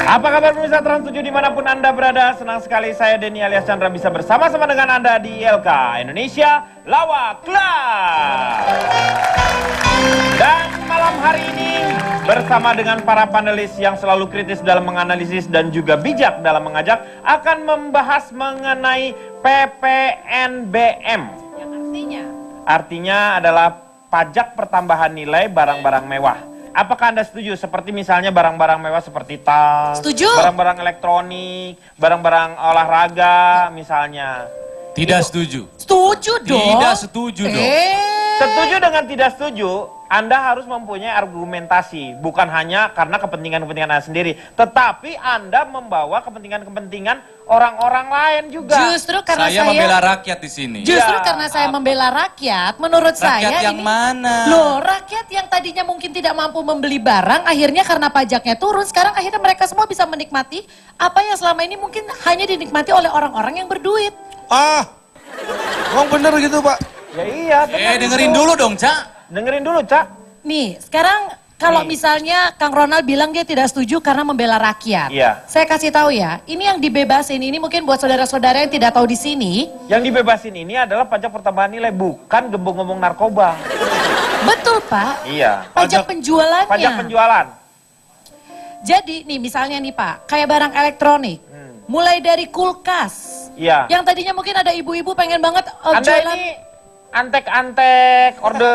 Apa kabar pemirsa Trans 7 dimanapun Anda berada? Senang sekali saya Denny alias Chandra bisa bersama-sama dengan Anda di ILK Indonesia Lawak Club. Dan malam hari ini bersama dengan para panelis yang selalu kritis dalam menganalisis dan juga bijak dalam mengajak akan membahas mengenai PPNBM. Yang artinya adalah pajak pertambahan nilai barang-barang mewah. Apakah Anda setuju? Seperti misalnya barang-barang mewah seperti tas, barang-barang elektronik, barang-barang olahraga misalnya. Tidak setuju. Setuju dong. Tidak setuju dong. Setuju dengan tidak setuju, Anda harus mempunyai argumentasi. Bukan hanya karena kepentingan-kepentingan Anda sendiri. Tetapi Anda membawa kepentingan-kepentingan orang-orang lain juga. Justru karena Saya membela rakyat di sini. Justru Ya, karena saya membela rakyat, menurut Rakyat saya yang mana? Loh, rakyat yang tadinya mungkin tidak mampu membeli barang, akhirnya karena pajaknya turun, sekarang akhirnya mereka semua bisa menikmati apa yang selama ini mungkin hanya dinikmati oleh orang-orang yang berduit. Emang bener gitu, Pak? Ya iya. Dengerin dulu dong, Cak. Dengerin dulu, Cak. Nih, sekarang kalau Nih. misalnya Kang Ronald bilang dia tidak setuju karena membela rakyat. Iya. Saya kasih tahu ya, ini yang dibebasin ini mungkin buat saudara-saudara yang tidak tahu di sini. Yang dibebasin ini adalah pajak pertambahan nilai, bukan gembong-gembong narkoba. Betul, Pak. Iya. Pajak penjualannya. Pajak penjualan. Jadi nih misalnya nih Pak, kayak barang elektronik. Mulai dari kulkas. Iya. Yang tadinya mungkin ada ibu-ibu pengen banget Anda jualan. ini antek-antek orde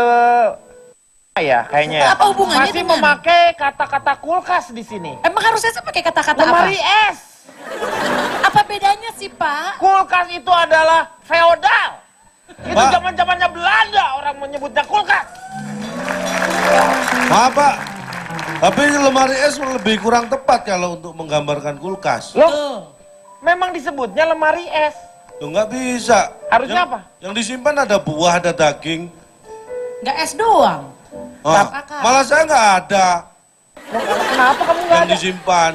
ya kayaknya ya. Apa hubungannya Masih dengan? memakai kata-kata kulkas di sini. Emang harusnya saya pakai kata-kata apa? Lemari es. Apa bedanya sih Pak? Kulkas itu adalah feodal. Itu Pak. zaman-zamannya Belanda orang menyebutnya kulkas. Maaf, Pak. Tapi lemari es lebih kurang tepat kalau untuk menggambarkan kulkas. Loh, memang disebutnya lemari es. Loh, nggak bisa. Harusnya apa? Yang disimpan ada buah, ada daging. Nggak es doang. Malah saya nggak ada Loh, kenapa kamu nggak yang ada? disimpan.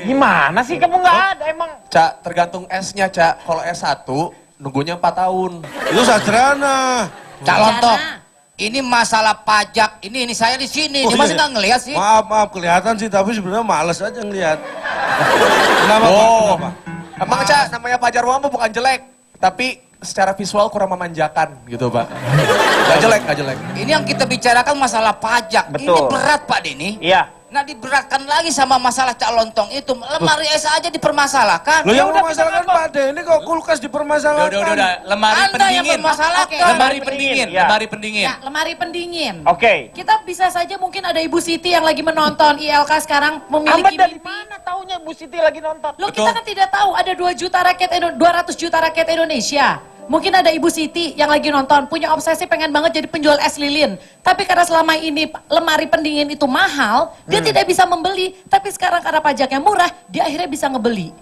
Gimana sih kamu nggak ada emang? Cak, tergantung S-nya, Cak. Kalau S1, nunggunya 4 tahun. Itu sederhana. Cak Lontong, Jana. ini masalah pajak. Ini saya di sini. Oh, Dia masih iya. nggak ngelihat sih. Maaf, kelihatan sih, tapi sebenarnya males aja ngeliat. Kenapa, Pak? Oh, Kenapa? emang Cak, namanya pajar uang mah bukan jelek. Tapi secara visual kurang memanjakan gitu, Pak. Gak jelek, gak jelek. Ini yang kita bicarakan masalah pajak. Ini Betul. berat Pak Denny. Iya. Nah diberatkan lagi sama masalah Cak Lontong itu. Lemari es aja dipermasalahkan. Loh, yang udah, memasalahkan kita Pak Denny kok kulkas dipermasalahkan. Udah. Lemari Anda yang pendingin. bermasalahkan. Oke. Lemari Lemari pendingin. pendingin, ya. Lemari pendingin. Ya, lemari pendingin. Oke. Kita bisa saja mungkin ada Ibu Siti yang lagi menonton ILK sekarang Anda memiliki dari mimpi. mana taunya Bu Siti lagi nonton? Loh Betul. kita kan tidak tahu ada 200 juta rakyat Indonesia. Mungkin ada Ibu Siti yang lagi nonton punya obsesi pengen banget jadi penjual es lilin. Tapi karena selama ini lemari pendingin itu mahal, dia tidak bisa membeli. Tapi sekarang karena pajaknya murah, dia akhirnya bisa ngebeli.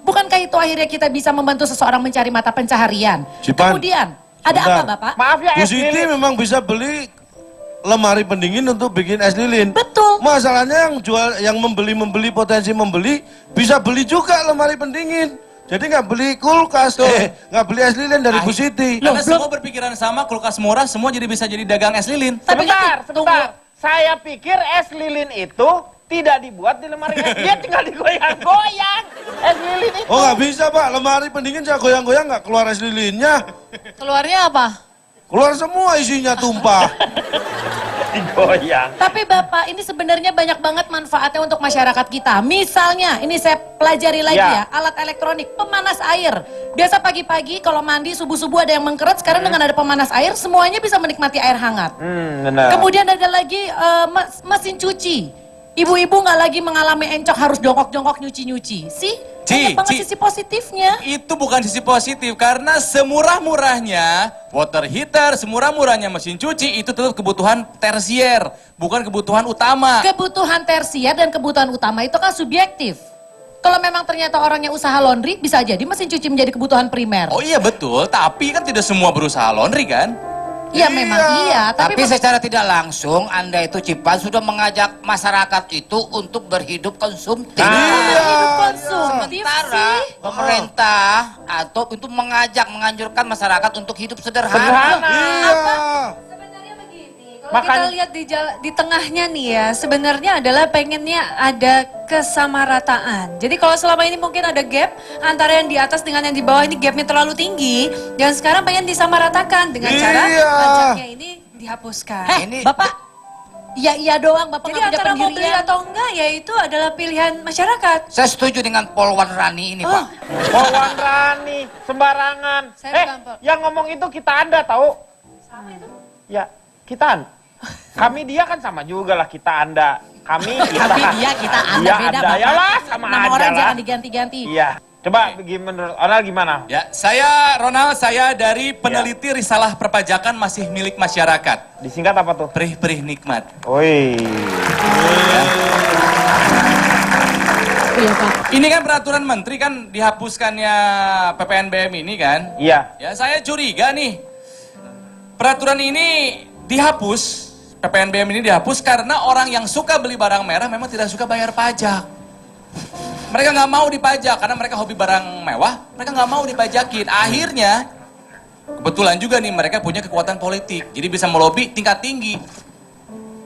Bukankah itu akhirnya kita bisa membantu seseorang mencari mata pencaharian? Cipan, Kemudian ada sebentar. apa Bapak? Maaf ya, Bu es Siti lilin. memang bisa beli lemari pendingin untuk bikin es lilin. Betul. Masalahnya yang membeli potensi membeli bisa beli juga lemari pendingin. Jadi nggak beli kulkas, nggak beli es lilin dari Bu Siti. Karena semua berpikiran sama, kulkas murah, semua jadi bisa jadi dagang es lilin. Tapi Sebentar, kan, sebentar. Saya pikir es lilin itu tidak dibuat di lemari es. Dia tinggal digoyang-goyang. Es lilin itu. Oh nggak bisa Pak, lemari pendingin saya goyang-goyang nggak keluar es lilinnya. keluarnya apa? Keluar semua isinya tumpah. Digoyang. Tapi Bapak, ini sebenarnya banyak banget manfaatnya untuk masyarakat kita. Misalnya, ini saya pelajari lagi Ya. ya, alat elektronik, pemanas air. Biasa pagi-pagi kalau mandi subuh-subuh ada yang mengkeret, sekarang dengan ada pemanas air, semuanya bisa menikmati air hangat. Benar. Kemudian ada lagi mesin cuci. Ibu-ibu nggak lagi mengalami encok harus jongkok-jongkok nyuci-nyuci. Sih, banyak banget sisi positifnya. Itu bukan sisi positif, karena semurah-murahnya water heater, semurah-murahnya mesin cuci, itu tetap kebutuhan tersier, bukan kebutuhan utama. Kebutuhan tersier dan kebutuhan utama itu kan subjektif. Kalau memang ternyata orangnya usaha laundry, bisa jadi mesin cuci menjadi kebutuhan primer. Oh iya betul, tapi kan tidak semua berusaha laundry kan? Iya memang iya, Tapi secara tidak langsung Anda itu Cipan sudah mengajak masyarakat itu untuk berhidup konsumtif. hidup konsumtif Sementara sih. pemerintah atau untuk menganjurkan masyarakat untuk hidup sederhana. Sederhana. Iya. Sebenarnya begini, Kalau kita lihat di tengahnya nih ya, sebenarnya adalah pengennya ada kesamarataan. Jadi kalau selama ini mungkin ada gap antara yang di atas dengan yang di bawah, ini gapnya terlalu tinggi. Dan sekarang pengen disamaratakan dengan cara pajaknya ini dihapuskan. Ini Bapak, iya doang, Bapak Jadi nggak punya antara mau beli pendirian. atau enggak ya itu adalah pilihan masyarakat. saya setuju dengan Polwan Rani ini, Pak. Wawan Rani, sembarangan. Saya bukan, Pak. Yang ngomong itu kita Anda tahu? Ya, kita kami dia kan sama juga lah, kita Anda. Kami kita. Tapi dia, kita, Anda Iya, beda, Anda. Bapak. Ya lah, sama Nama aja orang lah. jangan diganti-ganti. Iya. Coba menurut Ronald gimana? Ya, saya Ronald, saya dari peneliti risalah perpajakan masih milik masyarakat. Disingkat apa tuh? Perih-perih nikmat. Woi. Iya, Pak. Ini kan peraturan menteri kan dihapuskannya PPNBM ini kan? Iya. Ya saya curiga nih, peraturan ini dihapus, PPNBM ini dihapus karena orang yang suka beli barang merah memang tidak suka bayar pajak. Mereka nggak mau dipajak karena mereka hobi barang mewah, mereka nggak mau dipajakin. Akhirnya, kebetulan juga nih mereka punya kekuatan politik, jadi bisa melobi tingkat tinggi.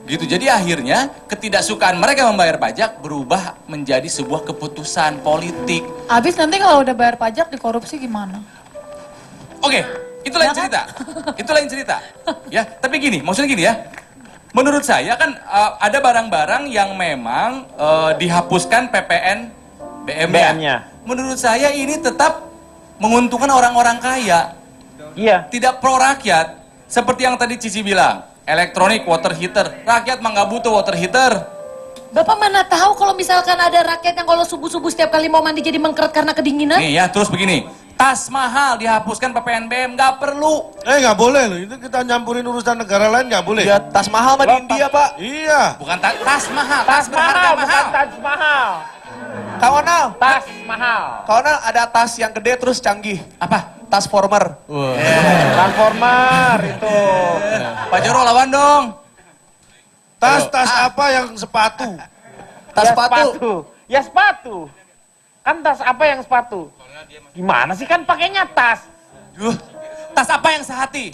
Gitu, jadi akhirnya ketidaksukaan mereka membayar pajak berubah menjadi sebuah keputusan politik. Habis nanti kalau udah bayar pajak dikorupsi gimana? Oke, itu lain cerita. Itu lain cerita. Ya, tapi gini, maksudnya gini ya. Menurut saya kan ada barang-barang yang memang dihapuskan PPNBM-nya. BM-nya. Menurut saya ini tetap menguntungkan orang-orang kaya. Iya. Tidak pro rakyat. Seperti yang tadi Cici bilang, elektronik, water heater. Rakyat mah nggak butuh water heater. Bapak mana tahu kalau misalkan ada rakyat yang kalau subuh-subuh setiap kali mau mandi jadi mengkeret karena kedinginan? Nih ya, terus begini. Tas mahal dihapuskan PPNBM, nggak perlu. Nggak boleh loh, itu kita nyampurin urusan negara lain nggak boleh. Ya tas mahal mah di India, Pak. Iya. Bukan tas mahal, Tas berharga mahal, bukan tas mahal. Kang Onal, Tas mahal. Kang Onal ada tas yang gede terus canggih. Apa? Tas former. Transformer itu. Pak Jaro lawan dong. Tas apa yang sepatu? Tas Ya, sepatu. Ya sepatu. Kan tas apa yang sepatu? Gimana sih kan pakainya tas? Duh, tas apa yang sehati?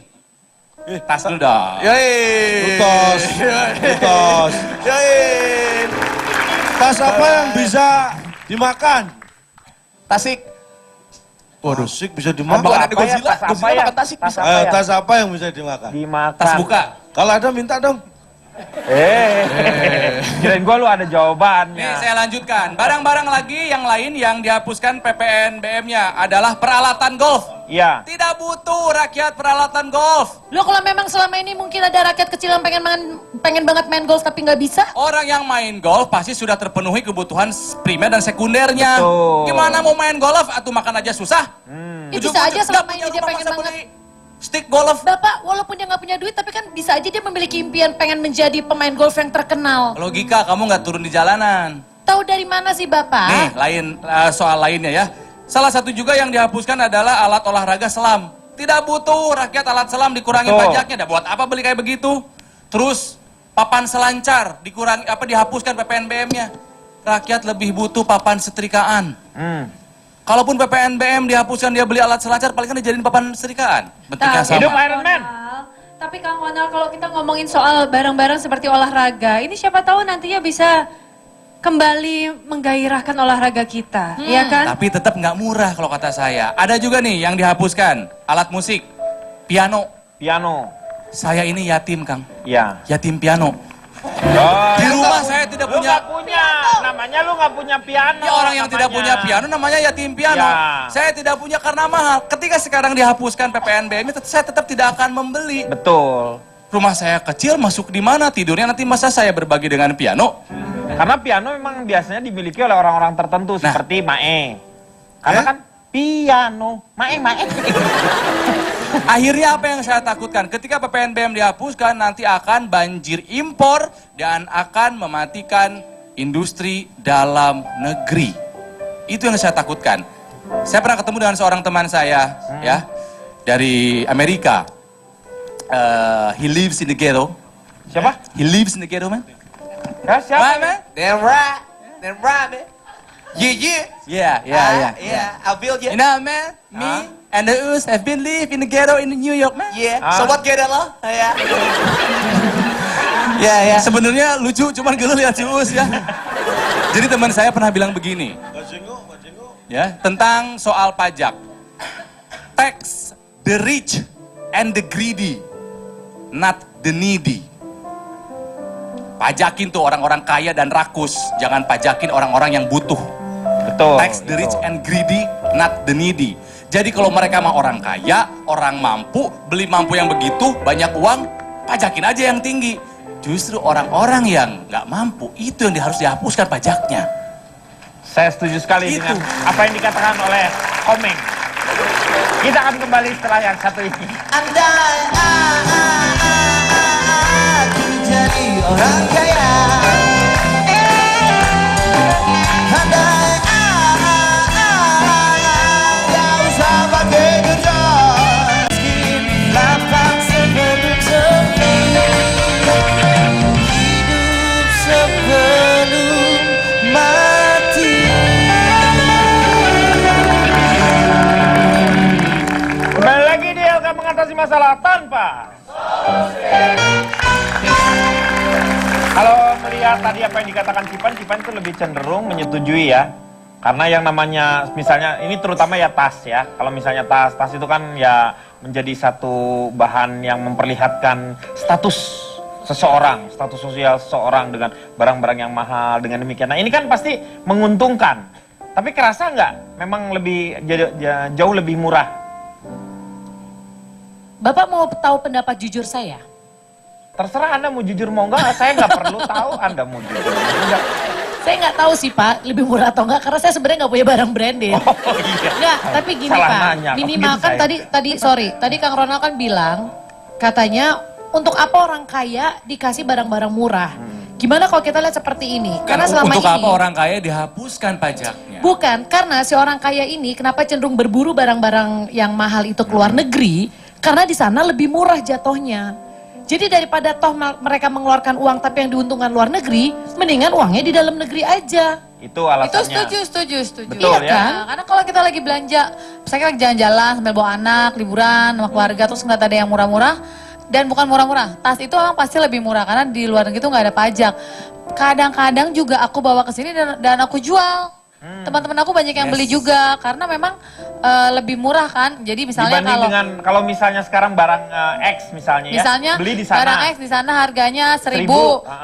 Tas dulu dong. Yoi. Utos. Utos. Yoi. Tas apa yang bisa dimakan? Tasik. Waduh, sik bisa Bukan dimakan. ada Godzilla. Tas apa Godzilla ya? makan tasik Tas bisa. apa ya? Tas apa yang bisa dimakan? Dimakan. Tas buka. Kalau ada minta dong. Kirain gua lu ada jawabannya. Nih saya lanjutkan. Barang-barang lagi yang lain yang dihapuskan PPNBM-nya adalah peralatan golf. Iya. Tidak butuh rakyat peralatan golf. Loh kalau memang selama ini mungkin ada rakyat kecil yang pengen banget main golf tapi nggak bisa? Orang yang main golf pasti sudah terpenuhi kebutuhan primer dan sekundernya. Betul. Gimana mau main golf atau makan aja susah? Ya bisa aja selama ini dia pengen banget. Stick golf. Bapak, walaupun dia nggak punya duit, tapi kan bisa aja dia memiliki impian pengen menjadi pemain golf yang terkenal. Logika kamu nggak turun di jalanan. Tahu dari mana sih Bapak? Nih, soal lainnya ya. Salah satu juga yang dihapuskan adalah alat olahraga selam. Tidak butuh rakyat alat selam dikurangi Betul. pajaknya. Dah buat apa beli kayak begitu? Terus papan selancar dihapuskan PPNBM-nya. Rakyat lebih butuh papan setrikaan. Kalaupun PPNBM dihapuskan dia beli alat selancar paling kan dijadiin papan setrikaan. Bentuknya Tapi, Hidup sama. Iron Man. Tapi Kang Onal kalau kita ngomongin soal barang-barang seperti olahraga, ini siapa tahu nantinya bisa kembali menggairahkan olahraga kita, ya kan? Tapi tetap nggak murah kalau kata saya. Ada juga nih yang dihapuskan alat musik, piano. Piano. Saya ini yatim Kang, Iya. yatim piano. Oh, Di rumah saya tidak lu punya. nggak punya. Namanya lu nggak punya piano. Ya orang yang tidak namanya. punya piano namanya yatim piano. Ya. Saya tidak punya karena mahal. Ketika sekarang dihapuskan PPNBM, saya tetap tidak akan membeli. Betul. Rumah saya kecil, masuk di mana tidurnya nanti masa saya berbagi dengan piano? Karena piano memang biasanya dimiliki oleh orang-orang tertentu seperti Mae. Karena kan piano, Mae. Akhirnya apa yang saya takutkan? Ketika PPNBM dihapuskan, nanti akan banjir impor dan akan mematikan industri dalam negeri. Itu yang saya takutkan. Saya pernah ketemu dengan seorang teman saya, ya, dari Amerika. He lives in the ghetto. Siapa? He lives in the ghetto, man. Ya, siapa? Right, man? Damn right. Damn right, man. Yeah. Yeah. I build you. You know, man, me and the Us have been live in the ghetto in New York, man. Yeah. Ah. So what get it, lo? Yeah. Ya. Sebenarnya lucu, cuman gelo lihat si Uus ya. Jadi teman saya pernah bilang begini. Ya, tentang soal pajak. Tax the rich and the greedy, not the needy. Pajakin tuh orang-orang kaya dan rakus, jangan pajakin orang-orang yang butuh. Betul. Tax the rich and greedy, not the needy. Jadi kalau mereka mah orang kaya, orang mampu, beli mampu yang begitu, banyak uang, pajakin aja yang tinggi. Justru orang-orang yang nggak mampu, itu yang harus dihapuskan pajaknya. Saya setuju sekali Gitu. dengan apa yang dikatakan oleh Komeng. Kita akan kembali setelah yang satu ini. Andai aku jadi orang kaya, andai gak usah pakai kerja, miskin lapang sebelum sepi, hidup sebelum mati. Kembali lagi di LK mengatasi masalah tanpa. Kalau melihat tadi apa yang dikatakan Cipan itu lebih cenderung menyetujui ya. Karena yang namanya misalnya ini terutama ya tas ya. Kalau misalnya tas itu kan ya menjadi satu bahan yang memperlihatkan status seseorang, status sosial seseorang dengan barang-barang yang mahal dengan demikian. Nah ini kan pasti menguntungkan. Tapi kerasa nggak memang lebih jauh lebih murah? Bapak mau tahu pendapat jujur saya? Terserah Anda mau jujur mau enggak, saya nggak perlu tahu Anda mau jujur mau enggak. Saya nggak tahu sih Pak, lebih murah atau enggak, karena saya sebenarnya nggak punya barang branded. Oh iya. Enggak, tapi gini Salah Pak, nanya. minimal Gitu kan saya. tadi Kang Ronald kan bilang, katanya untuk apa orang kaya dikasih barang-barang murah. Gimana kalau kita lihat seperti ini? Karena selama untuk ini, apa orang kaya dihapuskan pajaknya? bukan, karena si orang kaya ini kenapa cenderung berburu barang-barang yang mahal itu ke luar negeri, karena di sana lebih murah jatuhnya. Jadi daripada toh mereka mengeluarkan uang tapi yang diuntungkan luar negeri, mendingan uangnya di dalam negeri aja. Itu Itu alasannya. setuju. Betul Iya ya. kan? Nah, karena kalau kita lagi belanja, misalnya lagi jalan-jalan sambil bawa anak, liburan sama keluarga, terus ngeliat ada yang murah-murah, dan bukan murah-murah, tas itu orang pasti lebih murah karena di luar negeri itu nggak ada pajak. Kadang-kadang juga aku bawa ke sini dan aku jual. Teman-teman aku banyak yang beli juga karena memang lebih murah kan. Jadi misalnya Dibanding dengan kalau misalnya sekarang barang X misalnya ya, beli di sana. barang X di sana harganya 1.000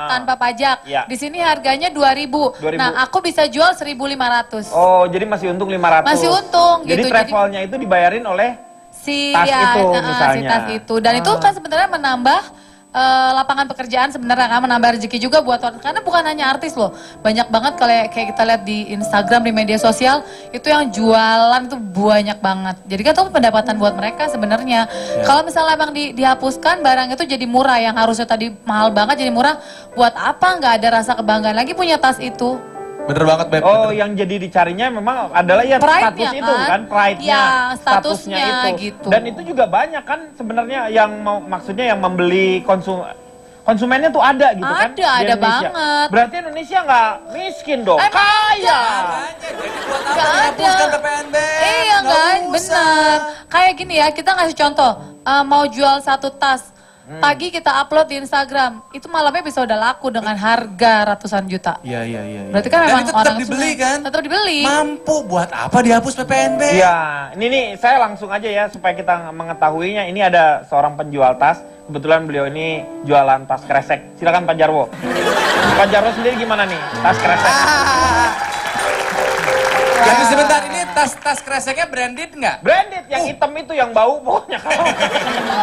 tanpa pajak. Iya. Di sini harganya 2.000. 2.000. Nah, aku bisa jual 1.500. Oh, jadi masih untung 500. Masih untung Jadi gitu. travelnya itu dibayarin oleh Si tas itu si misalnya. tas itu. Dan itu kan sebenarnya menambah lapangan pekerjaan sebenarnya kan, menambah rezeki juga buat orang, karena bukan hanya artis loh, banyak banget kalau kayak kita lihat di Instagram, di media sosial itu yang jualan itu banyak banget. Jadi kan itu pendapatan buat mereka sebenarnya. Kalau misalnya emang dihapuskan barang itu jadi murah, yang harusnya tadi mahal banget jadi murah, buat apa nggak ada rasa kebanggaan lagi punya tas itu? Bener banget, Beb. Oh, yang jadi dicarinya memang adalah ya Pride-nya status itu kan? kan, pride-nya, Ya, statusnya itu. gitu. Dan itu juga banyak kan sebenarnya yang maksudnya yang membeli konsumennya tuh ada gitu kan? di Ada Indonesia. banget. Berarti Indonesia nggak miskin dong, Emang kaya. Jadi buat apa Nggak dihapuskan ada. PPNBM? Iya kan, benar. Kayak gini ya, kita ngasih contoh, mau jual satu tas, pagi kita upload di Instagram, itu malamnya bisa udah laku dengan harga ratusan juta. Iya. Berarti kan Dan memang itu tetap orang dibeli suka. kan? Tetap dibeli. Mampu buat apa dihapus PPNBM? Iya, ini nih saya langsung aja ya supaya kita mengetahuinya. Ini ada seorang penjual tas. Kebetulan beliau ini jualan tas kresek. Silakan Pak Jarwo. Pak Jarwo sendiri gimana nih tas kresek? Tapi sebentar, ini tas kreseknya branded nggak? Branded yang hitam itu yang bau pokoknya.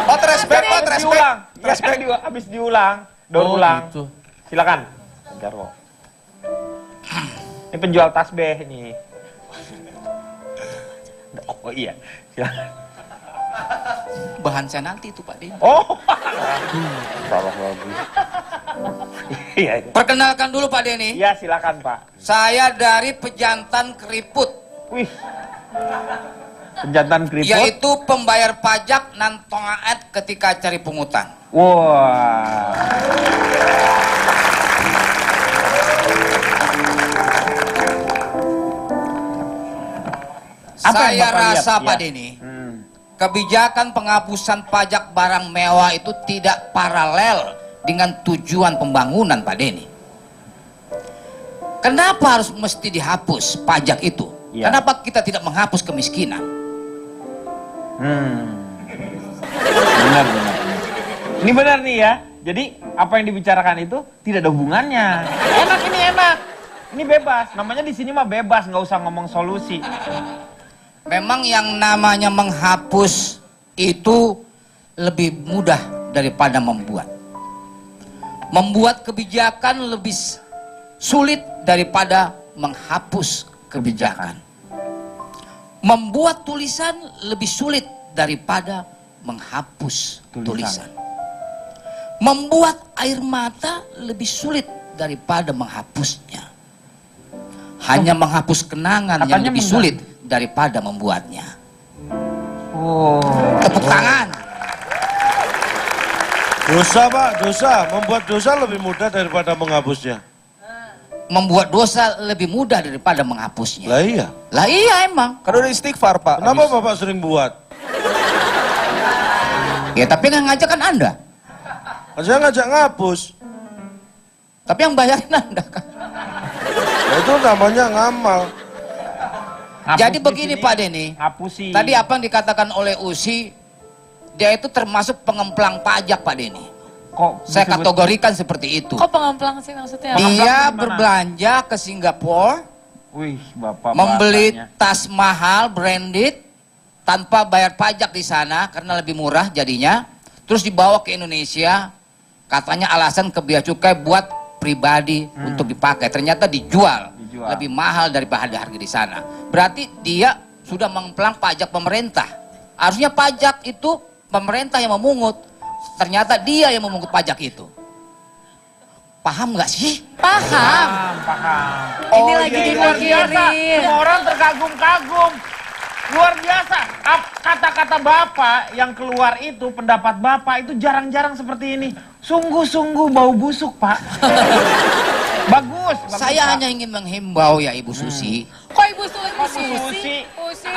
Oh, respect, Habis diulang. Ya kan habis diulang, daur Oh, ulang. gitu. Silakan Pak Jarwo. Ini penjual tas B ini. Oh iya, silakan. Bahan saya nanti itu Pak Denny. Oh, salah lagi. Iya, iya. Perkenalkan dulu Pak Denny. Iya, silakan Pak. Saya dari Pejantan Keriput, Wih, penjantan keriput. yaitu pembayar pajak nantongaet ketika cari pungutan. Wah. Apa yang Saya Bapak lihat? rasa Pak Ya. Denny, kebijakan penghapusan pajak barang mewah itu tidak paralel dengan tujuan pembangunan, Pak Denny. Kenapa harus mesti dihapus pajak itu? Ya. Kenapa kita tidak menghapus kemiskinan? Benar. Ini benar nih ya. Jadi apa yang dibicarakan itu tidak ada hubungannya. Enak ini enak. Ini bebas. Namanya di sini mah bebas, nggak usah ngomong solusi. Memang yang namanya menghapus itu lebih mudah daripada membuat. Membuat kebijakan lebih sulit daripada menghapus kebijakan. Membuat tulisan lebih sulit daripada menghapus tulisan. Membuat air mata lebih sulit daripada menghapusnya. Hanya menghapus kenangan yang lebih sulit daripada membuatnya. Oh. Tepuk tangan. Dosa Pak, dosa. Membuat dosa lebih mudah daripada menghapusnya. Membuat dosa lebih mudah daripada menghapusnya. Lah iya. Lah iya emang. Kan udah istighfar, Pak. Kenapa Bapak sering buat? Ya tapi yang ngajak kan Anda. Saya ngajak ngapus. Tapi yang bayarin Anda kan. Nah, itu namanya ngamal. Ngapus Jadi di begini sini, Pak Denny. ngapusi. Tadi apa yang dikatakan oleh Usi, dia itu termasuk pengemplang pajak Pak Denny. Kok Saya disebut- kategorikan seperti itu. Kok pengemplang sih maksudnya? Pengemplang Dia gimana? berbelanja ke Singapura, Wih, Bapak membeli bahasanya. tas mahal, branded, tanpa bayar pajak di sana karena lebih murah jadinya. Terus dibawa ke Indonesia, katanya alasan ke bea cukai buat pribadi untuk dipakai. Ternyata dijual lebih mahal daripada harga di sana. Berarti dia sudah mengemplang pajak pemerintah. Harusnya pajak itu pemerintah yang memungut. Ternyata dia yang memungut pajak itu. Paham nggak sih? Paham. Paham. Ini lagi Luar biasa. dipikirin. Semua orang terkagum-kagum. Luar biasa. Kata-kata Bapak yang keluar itu, pendapat Bapak itu jarang-jarang seperti ini. Sungguh-sungguh bau busuk, Pak. Bagus. Saya Pak. hanya ingin menghimbau ya Ibu Susi. Kok Ibu Susi? Susi. Susi.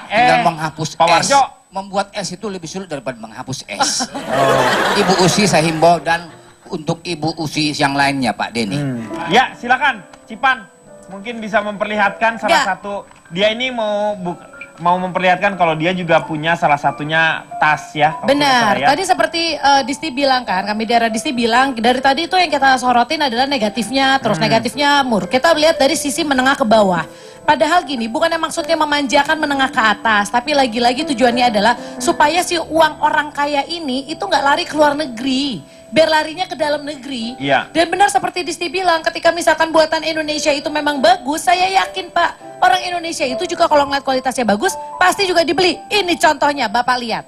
Dengan menghapus Pak es. Warjo. Membuat es itu lebih sulit daripada menghapus es. Ibu Usi saya himbau dan untuk Ibu Usi yang lainnya Pak Denny. Ya, silakan, Cipan. Mungkin bisa memperlihatkan salah Ya. satu. Dia ini mau memperlihatkan kalau dia juga punya salah satunya tas ya. kalau tidak Benar, salah ya. tadi seperti Disti bilang kan, kami daerah Disti bilang, dari tadi itu yang kita sorotin adalah negatifnya, terus negatifnya mur. Kita lihat dari sisi menengah ke bawah. Padahal gini, bukannya maksudnya memanjakan menengah ke atas, tapi lagi-lagi tujuannya adalah supaya si uang orang kaya ini itu nggak lari ke luar negeri, biar larinya ke dalam negeri. Iya. Dan benar seperti Disti bilang, ketika misalkan buatan Indonesia itu memang bagus, saya yakin Pak, orang Indonesia itu juga kalau ngeliat kualitasnya bagus, pasti juga dibeli. Ini contohnya, Bapak lihat.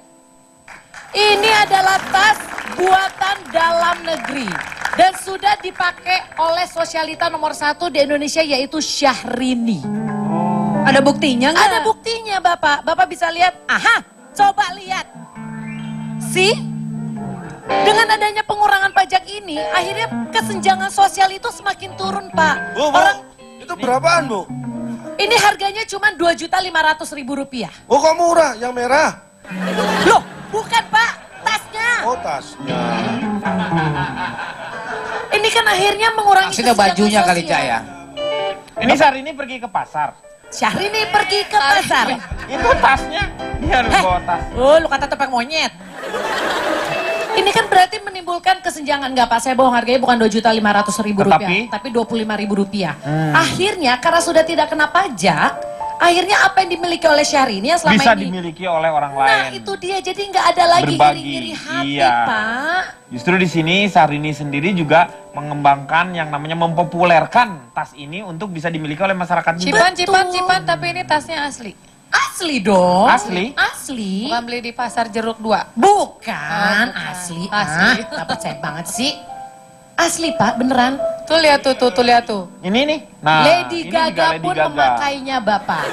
Ini adalah tas buatan dalam negeri. Dan sudah dipakai oleh sosialita nomor 1 di Indonesia yaitu Syahrini. Ada buktinya nggak? Ada buktinya Bapak. Bapak bisa lihat. Aha, coba lihat. See? Dengan adanya pengurangan pajak ini, akhirnya kesenjangan sosial itu semakin turun Pak. Bu, itu berapaan Bu? Ini harganya cuma Rp2.500.000. Oh kok murah, yang merah? Loh, bukan Pak, tasnya. Oh tasnya. Ini kan akhirnya mengurangi Maksudnya kesenjangan bajunya kali sosial. Cak ya. Ini Syahrini pergi ke pasar. Syahrini pergi ke pasar. Itu tasnya, dia harus bawa tas. Oh, lu kata tepeng monyet. Ini kan berarti menimbulkan kesenjangan, nggak Pak? Saya bohong, harganya bukan Rp2.500.000, tapi Rp25.000. Akhirnya karena sudah tidak kena pajak, akhirnya apa yang dimiliki oleh Syahrini yang selama Bisa ini. dimiliki oleh orang lain. Nah itu dia, jadi nggak ada lagi Berbagi, iri-iri hati iya. Pak. Justru di sini Syahrini sendiri juga mengembangkan yang namanya mempopulerkan tas ini untuk bisa dimiliki oleh masyarakat juga. Cipan, tapi ini tasnya asli. Asli dong. Asli? Asli. Bukan beli di pasar Jeruk 2. Bukan, Oh, bukan. asli. Asli. Ah, tak percaya banget sih. Asli Pak, beneran. Tuh lihat tuh, lihat tuh. Ini nih. Nah, Lady ini juga Gaga Lady pun Gaga. memakainya Bapak.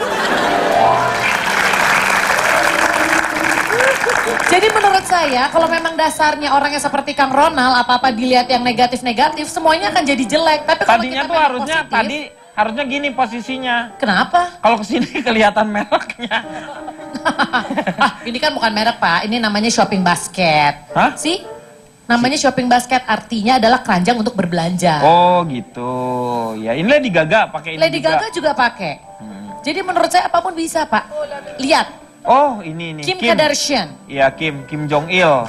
Jadi menurut saya kalau memang dasarnya orangnya seperti Kang Ronald, apa-apa dilihat yang negatif-negatif, semuanya akan jadi jelek. Tapi kalau Tadinya kita tuh pengen harusnya positif, harusnya gini posisinya. kenapa? Kalau kesini kelihatan mereknya. Ah, ini kan bukan merek Pak, ini namanya shopping basket. Hah? Sih? Namanya shopping basket, artinya adalah keranjang untuk berbelanja. Oh gitu. Ya ini Lady Gaga pakai ini Lady Gaga juga pakai. Jadi menurut saya apapun bisa, Pak. Lihat, Oh ini Kim Kardashian. Iya Kim Jong Il.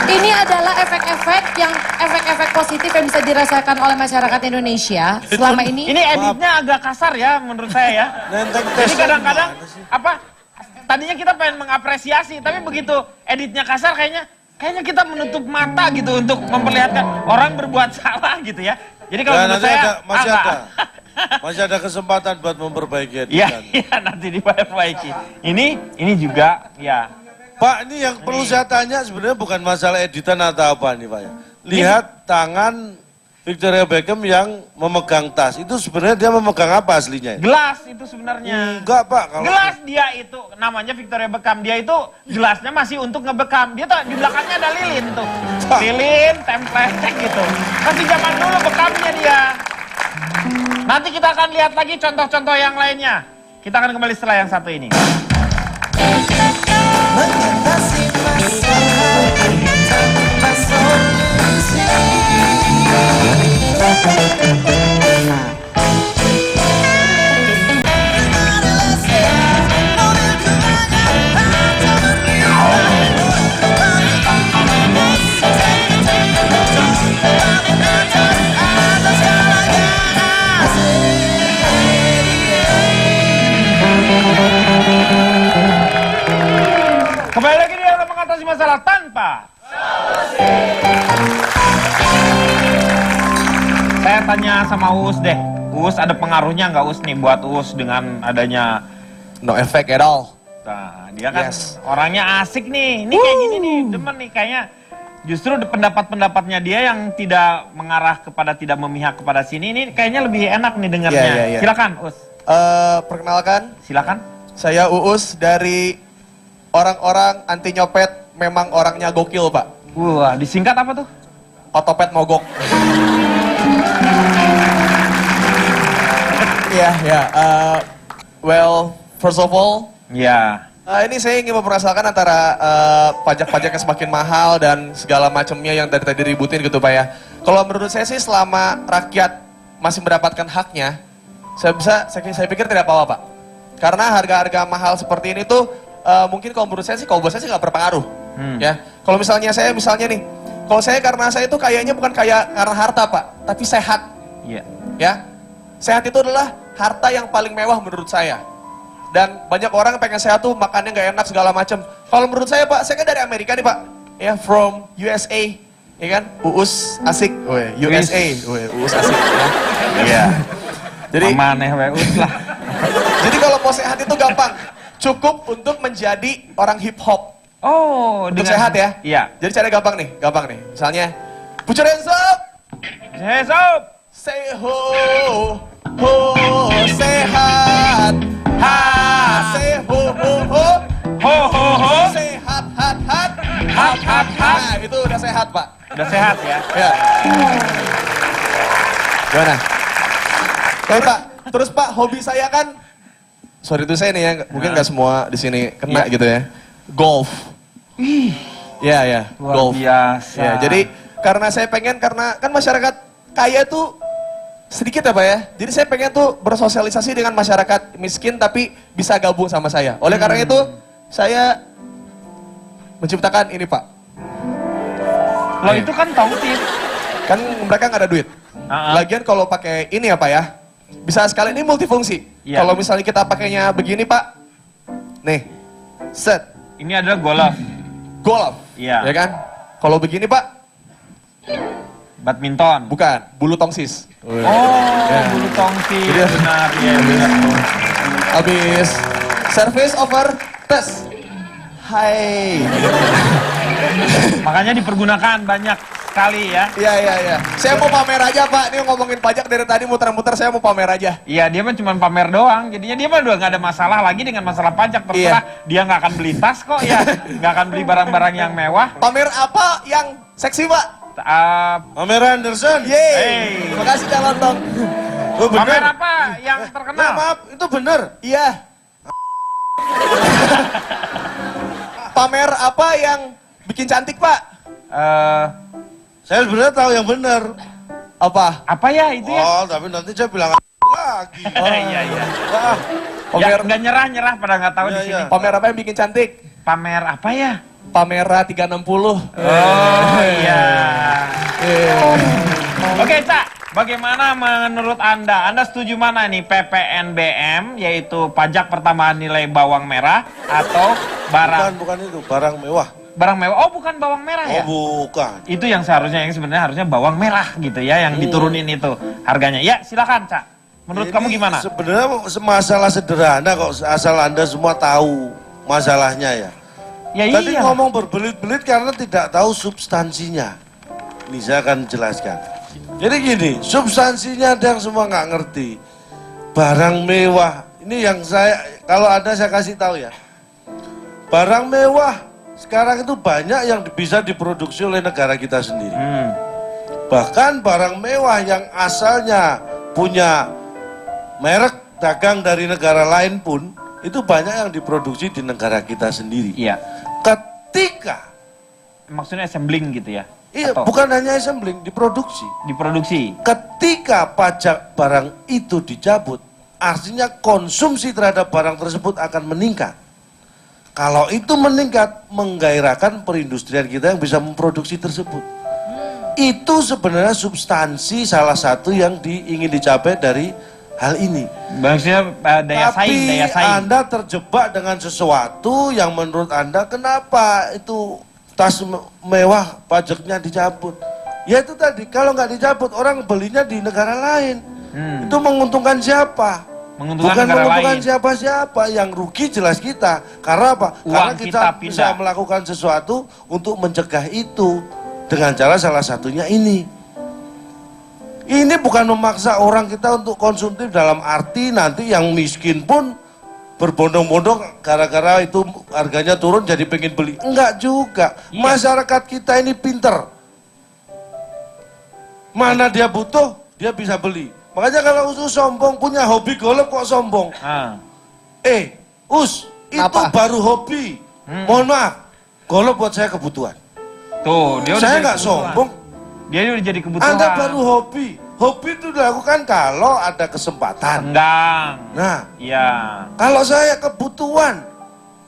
Ini adalah efek-efek positif yang bisa dirasakan oleh masyarakat Indonesia selama ini. Ini editnya agak kasar ya menurut saya ya. Nenteng Jadi tes kadang-kadang gimana sih? apa? Tadinya kita pengen mengapresiasi, tapi begitu editnya kasar kayaknya kita menutup mata gitu untuk memperlihatkan orang berbuat salah gitu ya. Jadi kalau Ya, menurut nanti saya masih enggak. ada. Masih ada kesempatan buat memperbaiki Iya, editan. iya nanti diperbaiki. Ini juga ya. Pak, ini yang perlu saya tanya sebenarnya bukan masalah editan atau apa nih Pak ya. Lihat tangan Victoria Beckham yang memegang tas. Itu sebenarnya dia memegang apa aslinya? Gelas itu sebenarnya. Enggak Pak. Kalau Gelas dia itu namanya Victoria Beckham. Dia itu gelasnya masih untuk ngebekam. Dia tuh di belakangnya ada lilin tuh. Lilin, template gitu. Masih zaman dulu bekamnya dia. Nanti kita akan lihat lagi contoh-contoh yang lainnya. Kita akan kembali setelah yang satu ini. Mengatasi masalah tanpa solusi. Kembali lagi di dalam mengatasi masalah tanpa Saya tanya sama Uus deh. Uus ada pengaruhnya nggak Uus nih buat Uus dengan adanya No effect at all. Nah, dia kan Yes. orangnya asik nih. Ini kayak gini nih, demen nih kayaknya. Justru pendapat-pendapatnya dia yang tidak mengarah kepada tidak memihak kepada sini ini kayaknya lebih enak nih dengarnya. Iya, iya, iya. Silakan, Us. Perkenalkan, Silakan. saya Uus dari orang-orang anti nyopet, memang orangnya gokil Pak. Wah, disingkat apa tuh? Otopet mogok. Iya, ya. Well, first of all, Ya. ini saya ingin mempermasalahkan antara pajak-pajak yang semakin mahal dan segala macamnya yang dari tadi ributin gitu Pak ya. Kalau menurut saya sih selama rakyat masih mendapatkan haknya, saya pikir tidak apa-apa Pak. Karena harga-harga mahal seperti ini tuh mungkin kalau menurut saya sih, kalau buat saya sih nggak berpengaruh. Ya, kalau misalnya nih, kalau saya karena saya tuh kayaknya bukan kaya karena harta Pak, tapi sehat. Iya. Ya, sehat itu adalah harta yang paling mewah menurut saya. Dan banyak orang pengen sehat tuh makannya nggak enak segala macam. Kalau menurut saya Pak, saya kan dari Amerika nih Pak, ya from USA, ya kan, Uus asik, USA, Uus asik. Ya. Iya. Jadi, Amaneh we Us lah. jadi kalau mau sehat itu gampang, cukup untuk menjadi orang hip hop. Oh, Untuk sehat ya? Iya. Jadi cara gampang nih. Misalnya, put your hands up, Hey, sob. say ho, ho, sehat, ha, say ho, ho, Ho ho ho. sehat, hat, hat, Hat, hat, hat. Nah, itu udah sehat Pak. Udah sehat ya. Ya. Gimana? Oke Pak, terus Pak, hobi saya kan, sorry itu saya nih ya, mungkin nggak semua di sini kena gitu ya. Golf. Iya ya, Luar golf. biasa. Ya, jadi karena saya pengen, karena kan masyarakat kaya tuh sedikit ya Pak ya. Jadi saya pengen tuh bersosialisasi dengan masyarakat miskin tapi bisa gabung sama saya. Oleh karena itu, saya menciptakan ini Pak. Lo itu kan tongtit. Kan mereka nggak ada duit. Lagian kalau pakai ini ya Pak ya, bisa sekalian ini multifungsi. Iya. Kalau misalnya kita pakainya begini Pak, nih, set, Ini adalah golf. golf, Iya. ya kan? Kalau begini Pak, Badminton. bukan, bulu tongsis. Oh, Ya. bulu tongsis. Jadi- Benar, ya benar. Habis service over tes. Hai. Makanya dipergunakan banyak sekali ya. Iya. Saya mau pamer aja Pak, ini ngomongin pajak dari tadi muter-muter, saya mau pamer aja. Iya, dia mah cuma pamer doang. Jadinya dia mah udah nggak ada masalah lagi dengan masalah pajak. Terserah dia nggak akan beli tas kok ya. Nggak akan beli barang-barang yang mewah. Pamer apa yang seksi Pak? Pamela Anderson. Yeay. Hey. Terima kasih calon dong. Oh, bener. Pamer apa yang Ya, terkenal? maaf, itu bener. Iya. Pamer apa yang bikin cantik Pak? Saya sebenarnya tahu yang benar. Apa ya itu ya? Oh, tapi nanti saya bilang lagi. Iya, iya. Wah, Ya, nggak nyerah pada nggak tahu Iya, di sini. iya. Pamer apa yang bikin cantik? Pamer apa ya? Pamera 360. Oh iya. Oke Cak, bagaimana menurut Anda? Anda setuju mana nih PPNBM, yaitu pajak pertambahan nilai bawang merah atau bukan itu, barang mewah. barang mewah? Oh bukan bawang merah ya? Oh, bukan. Itu yang sebenarnya harusnya bawang merah gitu ya, yang diturunin itu harganya. Ya silakan Cak. Menurut kamu gimana? Sebenarnya masalah sederhana kok, asal Anda semua tahu masalahnya ya. Ya Tadi iya. ngomong berbelit-belit karena tidak tahu substansinya. Ini saya akan jelaskan. Jadi gini, substansinya ada yang semua nggak ngerti. Barang mewah, ini yang kalau ada saya kasih tahu ya. Barang mewah sekarang itu banyak yang bisa diproduksi oleh negara kita sendiri. Bahkan barang mewah yang asalnya punya merek dagang dari negara lain pun itu banyak yang diproduksi di negara kita sendiri. Iya. Ketika Maksudnya assembling gitu ya? iya, Atau bukan hanya assembling, diproduksi. diproduksi. Ketika pajak barang itu dicabut, artinya konsumsi terhadap barang tersebut akan meningkat. Kalau itu meningkat, menggairahkan perindustrian kita yang bisa memproduksi tersebut. Itu sebenarnya substansi salah satu yang ingin dicapai dari hal ini. Maksudnya daya saing. Tapi Anda terjebak dengan sesuatu yang menurut Anda kenapa itu tas mewah pajaknya dicabut. Ya itu tadi, kalau nggak dicabut orang belinya di negara lain. Itu menguntungkan siapa? Menguntungkan Bukan negara menguntungkan lain. siapa-siapa, yang rugi jelas kita. Karena apa? Uang Karena kita kita bisa pindah. melakukan sesuatu untuk mencegah itu. Dengan cara salah satunya ini. Ini bukan memaksa orang kita untuk konsumtif dalam arti nanti yang miskin pun berbondong-bondong gara-gara itu harganya turun jadi pengen beli. Enggak juga. Iya. Masyarakat kita ini pinter. Mana dia butuh, dia bisa beli. Makanya kalau Us sombong, punya hobi golf kok sombong. Us, itu baru hobi. Mohon maaf, golf buat saya kebutuhan. Tuh, dia udah Saya jadi nggak kebutuhan. sombong. Dia udah jadi kebutuhan. Anda baru hobi. Hobi itu dilakukan kalau ada kesempatan. Senggang. Nah, Iya. kalau saya kebutuhan,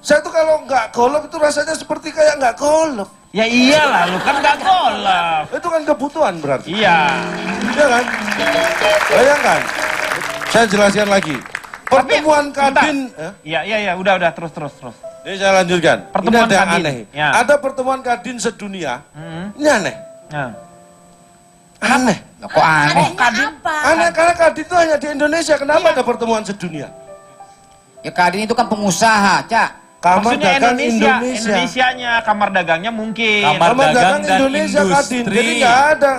saya tuh kalau nggak golf itu rasanya seperti kayak nggak golf. Ya iyalah, lu kan nggak golf. Itu kan kebutuhan berarti. Iya. Iya kan? Bayangkan. Saya jelaskan lagi. Pertemuan bentar. Kadin. Iya, udah, terus. Ini saya lanjutkan. Pertemuan Ini ada yang Kadin. aneh. Ya. Ada pertemuan Kadin sedunia. Ini aneh. Nah. Aneh. Kok aneh? Kadin apa? Aneh karena Kadin itu hanya di Indonesia. Kenapa ada pertemuan sedunia? Ya Kadin itu kan pengusaha, Cak. Kamar Maksudnya Dagang Indonesia, Indonesia. Indonesianya, kamar dagangnya mungkin. Kamar Kamar Dagang Dagang dan Indonesia Kadin. Industri. Jadi nggak ada.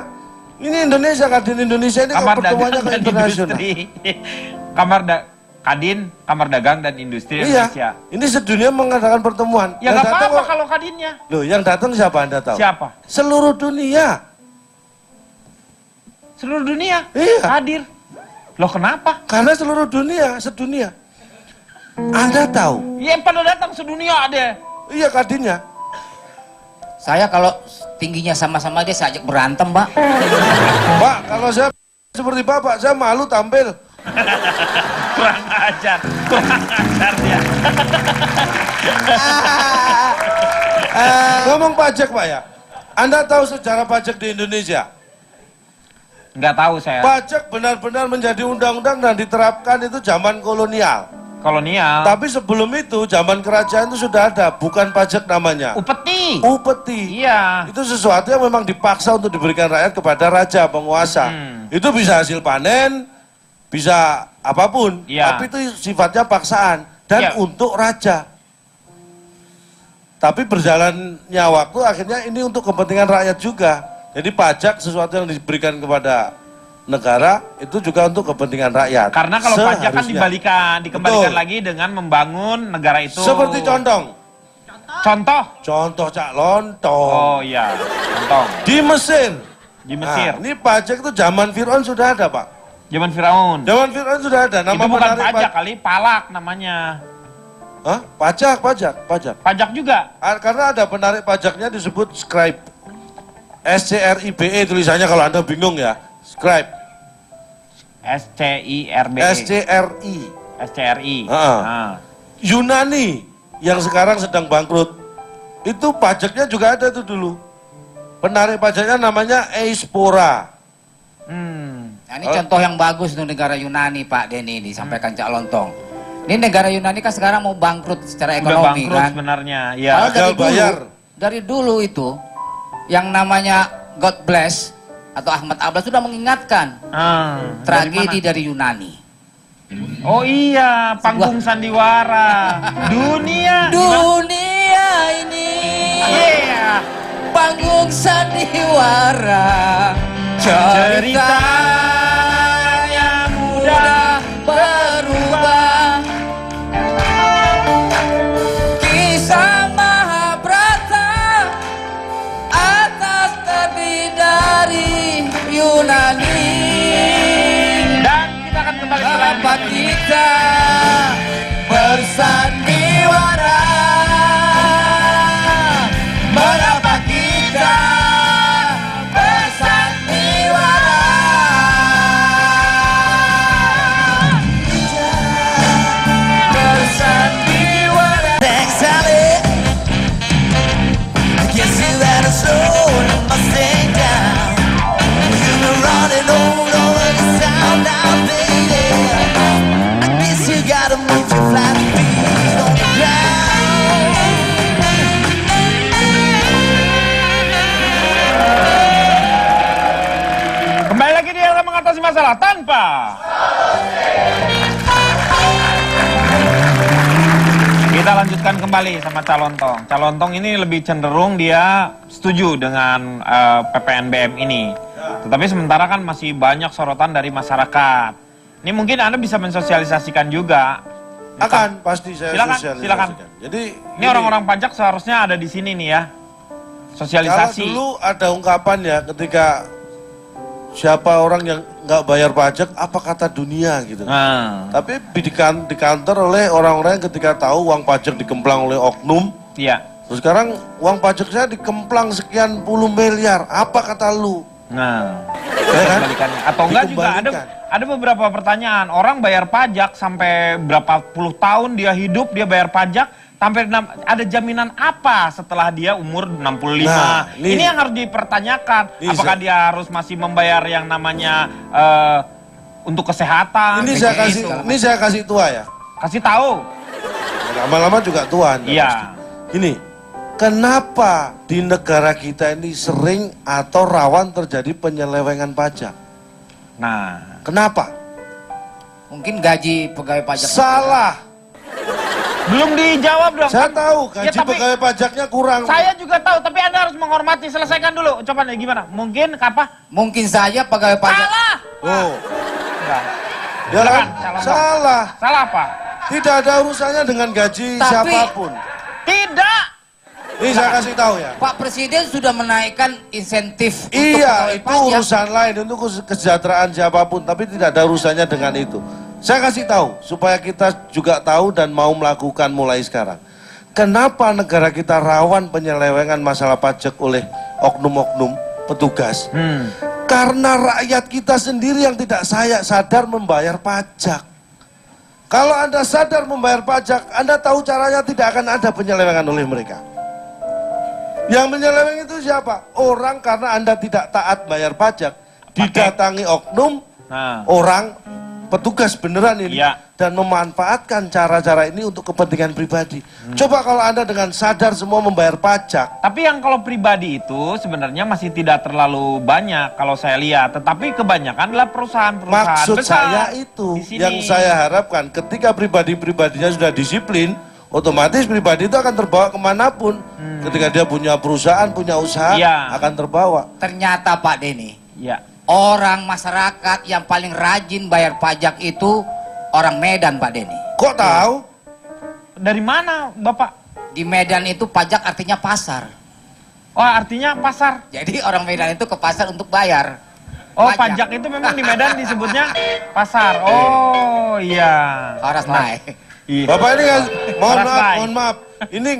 Ini Indonesia Kadin Indonesia ini Kamar pertemuannya dagang ke dan internasional. industri. Kadin, kamar dagang dan industri Iya. Indonesia. Ini sedunia mengadakan pertemuan. Ya Yang nggak datang apa-apa kok- kalau Kadinnya. Loh, yang datang siapa Anda tahu? Siapa? Seluruh dunia. Seluruh dunia Iya. hadir. Loh kenapa? Karena seluruh dunia, sedunia. Anda tahu? Ya pada datang sedunia ada. Iya Kadinnya. Saya kalau tingginya sama-sama dia saya ajak berantem, Mbak. Pak, kalau saya seperti Bapak, saya malu tampil. Kurang ajar dia. Ngomong pajak Pak ya. Anda tahu sejarah pajak di Indonesia? Nggak tahu saya. Pajak benar-benar menjadi undang-undang dan diterapkan itu zaman kolonial. Kolonial. Tapi sebelum itu, zaman kerajaan itu sudah ada, bukan pajak namanya. Upeti. Upeti. Iya. Itu sesuatu yang memang dipaksa untuk diberikan rakyat kepada raja, penguasa. Itu bisa hasil panen, bisa apapun. Iya. Tapi itu sifatnya paksaan. Dan Iya. untuk raja. Tapi berjalannya waktu akhirnya ini untuk kepentingan rakyat juga. Jadi pajak sesuatu yang diberikan kepada negara itu juga untuk kepentingan rakyat. Karena kalau pajak kan Seharusnya. dikembalikan Betul. lagi dengan membangun negara itu. Seperti condong. Contoh. Contoh Cak Lontong. Oh iya, contoh. Di Mesir. Di Mesir. Nah, ini pajak itu zaman Fir'aun sudah ada Pak. Zaman Firaun. Zaman Fir'aun sudah ada. Nama Itu bukan penarik pajak kali, palak namanya. Hah? Pajak. Pajak juga. Karena ada penarik pajaknya disebut scribe. SCRIBE tulisannya kalau Anda bingung ya. Scribe. SCIRBE. SCRI. SCRI. Ah. Yunani yang sekarang sedang bangkrut. Itu pajaknya juga ada tuh dulu. Penarik pajaknya namanya Eispora. Nah, ini contoh yang bagus untuk negara Yunani, Pak Denny, disampaikan Cak Lontong. Ini negara Yunani kan sekarang mau bangkrut secara Udah ekonomi bangkrut kan. sebenarnya. Ya. Padahal Gagal bayar. dari dulu itu yang namanya God Bless atau Ahmad Abbas sudah mengingatkan tragedi dari Yunani. Oh iya, panggung sandiwara. Dunia. Dunia ini Iya. panggung sandiwara, Ceritanya mudah berubah. Kisah Mahabharata atas terdiri dari Yunani. Dan kita akan kembali setelah Apa kita bersandiwara? Mengapa kita bersandiwara? Bersandiwara. Thanks, Sally. I guess you had a slow Mustang down. You were running all over the sound now, baby. I guess you gotta move your flat feet on the ground. Kembali lagi di Elka Mengatasi Masalah Tanpa. Kita lanjutkan kembali sama Calontong. Calontong ini lebih cenderung dia setuju dengan PPNBM ini. Tetapi sementara kan masih banyak sorotan dari masyarakat. Ini mungkin Anda bisa mensosialisasikan juga. Akan pasti saya Silakan, sosialisasikan. silakan. Jadi Ini orang-orang pajak seharusnya ada di sini nih ya. kalau Sosialisasi. dulu ada ungkapan ya ketika siapa orang yang nggak bayar pajak, apa kata dunia gitu. Nah, Tapi di counter oleh orang-orang yang ketika tahu uang pajak dikemplang oleh oknum. iya. Terus sekarang uang pajak saya dikemplang sekian puluh miliar. Apa kata lu? Nah, Ya kan? kembalikannya. Atau enggak juga Dikembalikan. ada beberapa pertanyaan. Orang bayar pajak sampai berapa puluh tahun dia hidup, dia bayar pajak, sampai ada jaminan apa setelah dia umur 65? Nah, ini yang harus dipertanyakan. Ini Apakah dia harus masih membayar yang namanya untuk kesehatan? Ini saya kasih tua ya. Kasih tahu. Lama-lama juga tua. Anda Iya. pasti. Gini, kenapa di negara kita ini sering atau rawan terjadi penyelewengan pajak? Nah, Kenapa? Mungkin gaji pegawai pajak. Salah. belum dijawab dong. Saya tahu Ya, gaji tapi pegawai pajaknya kurang. saya juga tahu, tapi Anda harus menghormati. Selesaikan dulu. Coba nih gimana? Mungkin apa? Mungkin saja pegawai pajak. Salah. Oh, Enggak. ya kan? Silakan, calon. Salah. Salah apa? Tidak ada urusannya dengan gaji Tapi- siapapun. Tidak. Ini saya kasih tahu ya. Pak Presiden sudah menaikkan insentif untuk Iya, pegawai itu pajak. urusan lain untuk kesejahteraan siapapun, tapi tidak ada urusannya dengan itu. Saya kasih tahu supaya kita juga tahu dan mau melakukan mulai sekarang. Kenapa negara kita rawan penyelewengan masalah pajak oleh oknum-oknum petugas? Karena rakyat kita sendiri yang tidak sadar membayar pajak. Kalau Anda sadar membayar pajak, Anda tahu caranya tidak akan ada penyelewengan oleh mereka. Yang menyeleweng itu siapa? Orang karena Anda tidak taat bayar pajak, didatangi oknum, Nah, orang petugas beneran ini, Iya. dan memanfaatkan cara-cara ini untuk kepentingan pribadi. Coba kalau Anda dengan sadar semua membayar pajak, tapi yang kalau pribadi itu sebenarnya masih tidak terlalu banyak kalau saya lihat. Tetapi kebanyakan adalah perusahaan-perusahaan maksud besar. saya itu di sini. yang saya harapkan ketika pribadi-pribadinya sudah disiplin, otomatis pribadi itu akan terbawa kemanapun. Ketika dia punya perusahaan, punya usaha, Iya. akan terbawa. Ternyata Pak Denny, Ya. orang masyarakat yang paling rajin bayar pajak itu orang Medan, Pak Denny. Kok tahu? Dari mana, Bapak? Di Medan itu pajak artinya pasar. Oh, artinya pasar. Jadi orang Medan itu ke pasar untuk bayar. Oh, pajak itu memang di Medan disebutnya pasar. Oh, iya. Horas naik. Iya. Bapak ini kan, mohon Orang maaf, lain. mohon maaf. Ini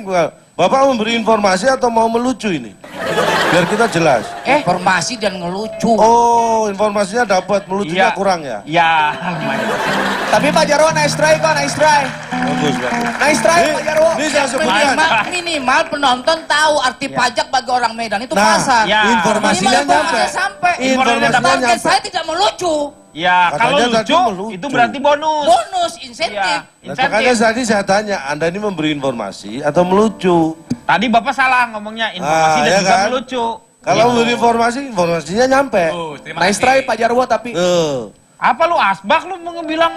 Bapak memberi informasi atau mau melucu ini? Biar kita jelas. Informasi dan ngelucu. Oh, informasinya dapat, melucunya Iya. kurang ya? Ya, lumayan. Tapi Pak Jarwo nice try kok, nice try. Bagus, bagus. Nice try Pak Jarwo. Ini saya sebutkan. Minimal penonton tahu arti pajak bagi orang Medan itu Nah, pasar. ya. informasinya Minimal nyampe. sampai. Informasinya Target nyampe. saya tidak melucu. Ya, kalau Katanya tadi lucu, melucu. itu berarti bonus. Bonus, insentif. Ya, Nah, makanya insentif. tadi saya tanya, Anda ini memberi informasi atau melucu? Tadi Bapak salah ngomongnya, informasi dan ya juga kan? melucu. Kalau memberi informasi, informasinya nyampe. Terima Nice kasih. try Pak Jarwo tapi. Apa lu asbak lu mau bilang?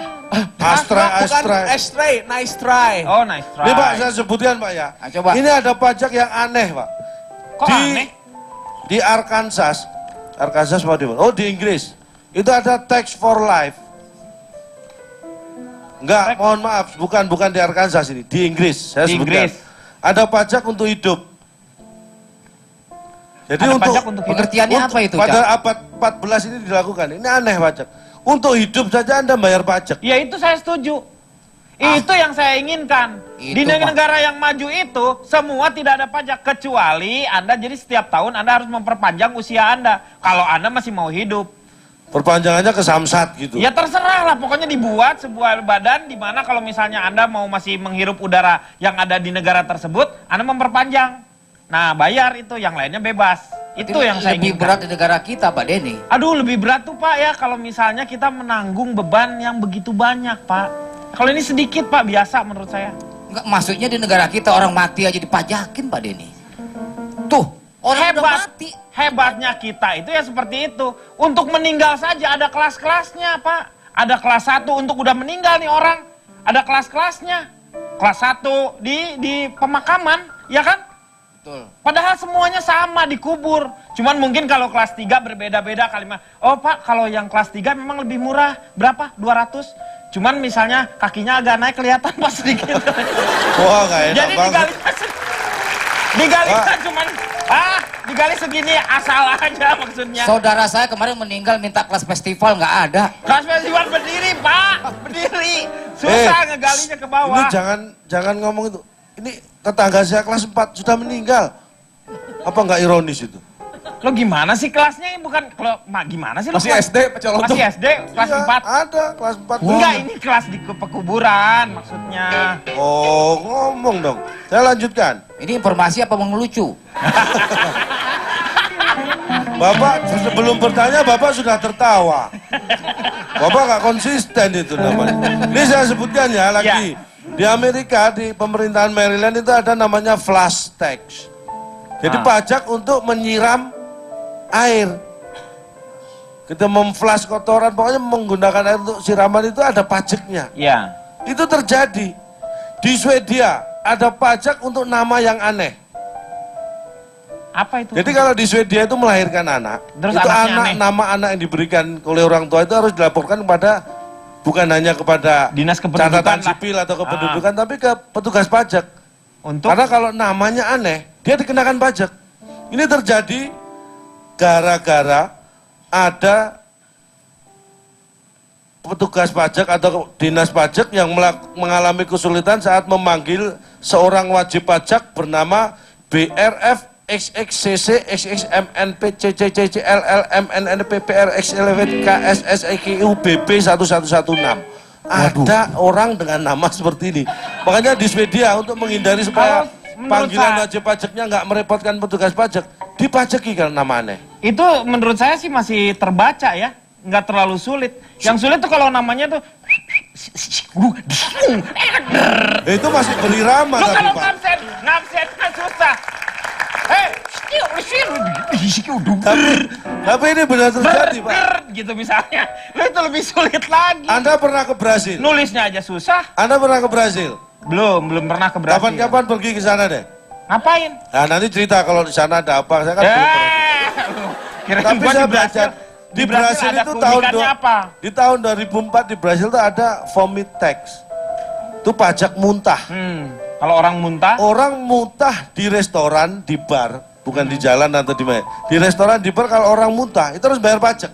Astra, Bukan Astra. nice try, nice try. Oh, nice try. Ini Pak, saya sebutkan Pak ya. Nah, coba. Ini ada pajak yang aneh Pak. Kok aneh? Di Arkansas Pak di mana? Oh di Inggris. Itu ada tax for life. Enggak, mohon maaf, bukan di Arkansas ini, di Inggris. Saya Di sebutkan. Inggris. Ada pajak untuk hidup. Jadi Ada untuk pajak untuk hidup. Pengertiannya apa itu, pada Cak? abad 14 ini dilakukan. Ini aneh pajak. Untuk hidup saja Anda bayar pajak. Ya itu saya setuju. Itu yang saya inginkan. Itu, Di Pak. negara yang maju itu, semua tidak ada pajak. Kecuali Anda jadi setiap tahun Anda harus memperpanjang usia Anda. Kalau Anda masih mau hidup. Perpanjangannya ke Samsat gitu. Ya terserah lah, pokoknya dibuat sebuah badan di mana kalau misalnya Anda mau masih menghirup udara yang ada di negara tersebut, Anda memperpanjang. Nah, bayar itu, yang lainnya bebas. Itu yang saya lebih inginkan. berat di negara kita, Pak Denny. Aduh, lebih berat tuh Pak ya kalau misalnya kita menanggung beban yang begitu banyak, Pak. Kalau ini sedikit, Pak, biasa menurut saya. Enggak, maksudnya di negara kita orang mati aja dipajakin, Pak Denny. Tuh, orang udah mati. Hebatnya kita itu ya seperti itu. Untuk meninggal saja ada kelas-kelasnya, Pak. Ada kelas 1 untuk udah meninggal nih orang. Ada kelas-kelasnya. Kelas 1 di pemakaman, ya kan? Betul. Padahal semuanya sama dikubur. Cuman mungkin kalau kelas 3 berbeda-beda kalimat. Oh Pak, kalau yang kelas 3 memang lebih murah. Berapa? 200. Cuman misalnya kakinya agak naik kelihatan pas sedikit. Wah, nggak enak Jadi banget. digalikan cuman digali segini asal aja maksudnya. Saudara saya kemarin meninggal minta kelas festival nggak ada. Kelas festival berdiri, Pak. Berdiri. Susah ngegalinya ke bawah. Ini jangan ngomong itu. Ini tetangga saya kelas 4 sudah meninggal. Apa nggak ironis itu? Lo gimana sih kelasnya? Bukan kalau gimana sih lo? Masih kelas- SD, Pak Colonto. Masih SD, kelas Iya, 4. ada kelas 4. Enggak, ini kelas di pekuburan maksudnya. Oh, ngomong dong. Saya lanjutkan. Ini informasi apa mengelucu? Bapak sebelum bertanya Bapak sudah tertawa. Bapak nggak konsisten itu namanya. Ini saya sebutkan ya lagi. Di Amerika di pemerintahan Maryland itu ada namanya flush tax. Jadi pajak untuk menyiram air. Kita memflash kotoran, pokoknya menggunakan air untuk siraman itu ada pajaknya. Iya. Itu terjadi. Di Swedia ada pajak untuk nama yang aneh. Apa itu? Jadi kalau di Swedia itu melahirkan anak, Terus itu anaknya aneh. nama anak yang diberikan oleh orang tua itu harus dilaporkan kepada bukan hanya kepada Dinas kependudukan catatan lah. sipil atau kependudukan, tapi ke petugas pajak. Untuk Karena kalau namanya aneh, dia dikenakan pajak. Ini terjadi gara-gara ada petugas pajak atau dinas pajak yang mengalami kesulitan saat memanggil seorang wajib pajak bernama BRF XXCC XXMNP CCCC LLMNNP PRXLW KSSEKU BB 1116. Ada orang dengan nama seperti ini. Makanya di Swedia untuk menghindari supaya Kalau menurut panggilan saya- wajib pajaknya nggak merepotkan petugas pajak, dipajaki kalau nama aneh. itu menurut saya sih masih terbaca ya, nggak terlalu sulit. Yang sulit tuh kalau namanya tuh Itu masih berirama lu tapi kalau Pak. ngabsennya susah. Tapi ini benar terjadi Pak. Gitu misalnya. Lu itu lebih sulit lagi. Anda pernah ke Brasil? Nulisnya aja susah. Anda pernah ke Brasil? Belum pernah ke Brasil. Kapan-kapan pergi ke sana deh. Ngapain? Nah nanti cerita kalau di sana ada apa. Saya kan belum pernah. Kirain Tapi gua saya di Brasil. belajar di Brasil ada itu tahun keunikannya apa? di tahun 2004 di Brasil itu ada vomit tax. Itu pajak muntah. Kalau orang muntah, Orang muntah di restoran, di bar, bukan di jalan atau di mana. Di restoran, di bar kalau orang muntah itu harus bayar pajak.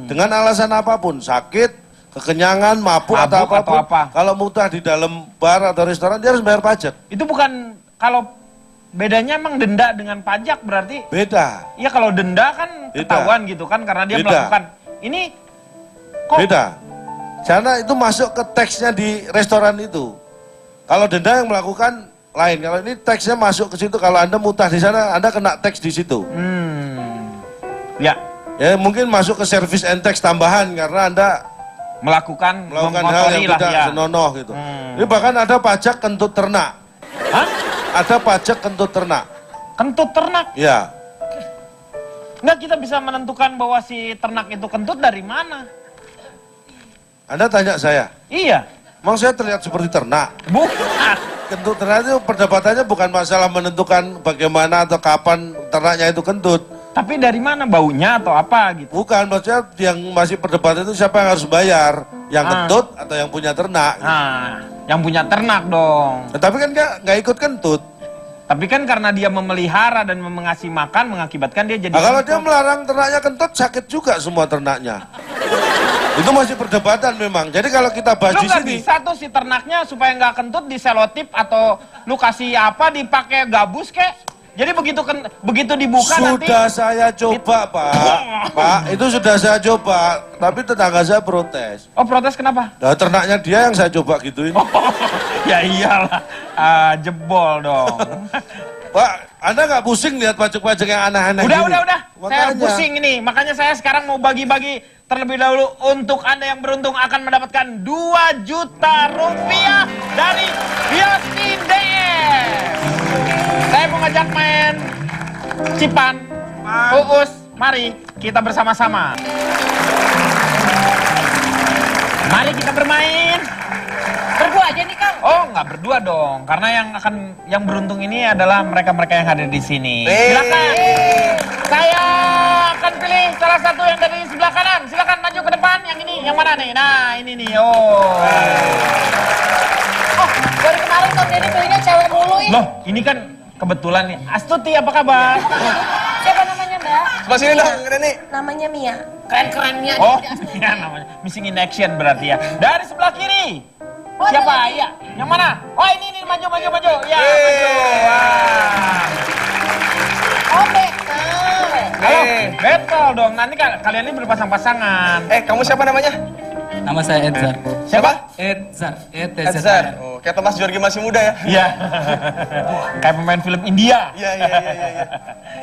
Dengan alasan apapun, sakit, kekenyangan, mabuk atau Mabuk atau apapun. apa. Kalau muntah di dalam bar atau restoran dia harus bayar pajak. itu bukan kalau bedanya emang denda dengan pajak berarti? Beda. Iya kalau denda kan Beda. ketahuan gitu kan karena dia Beda. melakukan. Ini kok Beda. Karena itu masuk ke teksnya di restoran itu. Kalau denda yang melakukan lain. Kalau ini teksnya masuk ke situ. Kalau Anda mutah di sana, Anda kena teks di situ. Ya, Ya mungkin masuk ke service and tax tambahan karena Anda melakukan hal mengotori yang lah tidak ya. senonoh gitu. Ini bahkan ada pajak kentut ternak. Hah? Ada pajak kentut ternak. Kentut ternak? Ya. Nggak kita bisa menentukan bahwa si ternak itu kentut dari mana? Anda tanya saya, Iya, emang saya terlihat seperti ternak? bukan. Kentut ternak itu perdebatannya bukan masalah menentukan bagaimana atau kapan ternaknya itu kentut. Tapi dari mana baunya atau apa gitu? Bukan, maksudnya yang masih perdebatan itu siapa yang harus bayar? Yang kentut atau yang punya ternak? Nah, yang punya ternak dong. Tetapi kan nggak ikut kentut. Tapi kan karena dia memelihara dan mengasih makan mengakibatkan dia jadi Nah, kalau dia kentut. melarang ternaknya kentut, sakit juga semua ternaknya. Itu masih perdebatan memang. Jadi kalau kita bahas Lu di nggak sini, bisa tuh si ternaknya supaya nggak kentut diselotip atau lu kasih apa dipakai gabus kek. Jadi begitu dibuka sudah nanti. saya coba, Pak. Pak, itu sudah saya coba. Tapi tetangga saya protes. Oh protes kenapa? Nah, ternaknya dia yang saya coba gituin. Ya iyalah, jebol dong. Pak, Anda nggak pusing lihat pajak-pajak yang aneh-aneh Udah, gini? udah. Saya Makanya. pusing ini. Makanya saya sekarang mau bagi-bagi terlebih dahulu untuk Anda yang beruntung akan mendapatkan 2 juta rupiah dari Biosti DS. Saya mau ngajak main Cipan, Uus, mari kita bersama-sama. Mari kita bermain. Berdua aja nih Kang. Oh, nggak berdua dong, karena yang beruntung ini adalah mereka-mereka yang hadir di sini. Silakan. Saya akan pilih salah satu yang dari sebelah kanan. Silakan maju ke depan. Yang ini, yang mana nih? Nah, ini nih. Oh. Oh, dari kemarin Kang Deddy pilihnya cewek mulu ini. Loh, ini kan kebetulan nih. Astuti, apa kabar? Siapa namanya Mbak? Sebelah sini dong, Reni. Namanya Mia. Keren-kerennya. Oh, ya namanya missing in action berarti ya. Dari sebelah kiri. Oh, Siapa? ada lagi. Iya. Yang mana? Oh, ini maju. Ya, maju. Wah. Oh, betul. Halo, betul dong. Nanti kalian ini berpasang-pasangan. Kamu siapa namanya? Nama saya Edzar. Siapa? Edzar. Edzar. Oh, kayak Thomas Georgi masih muda ya? Iya. Kayak pemain film India. Iya.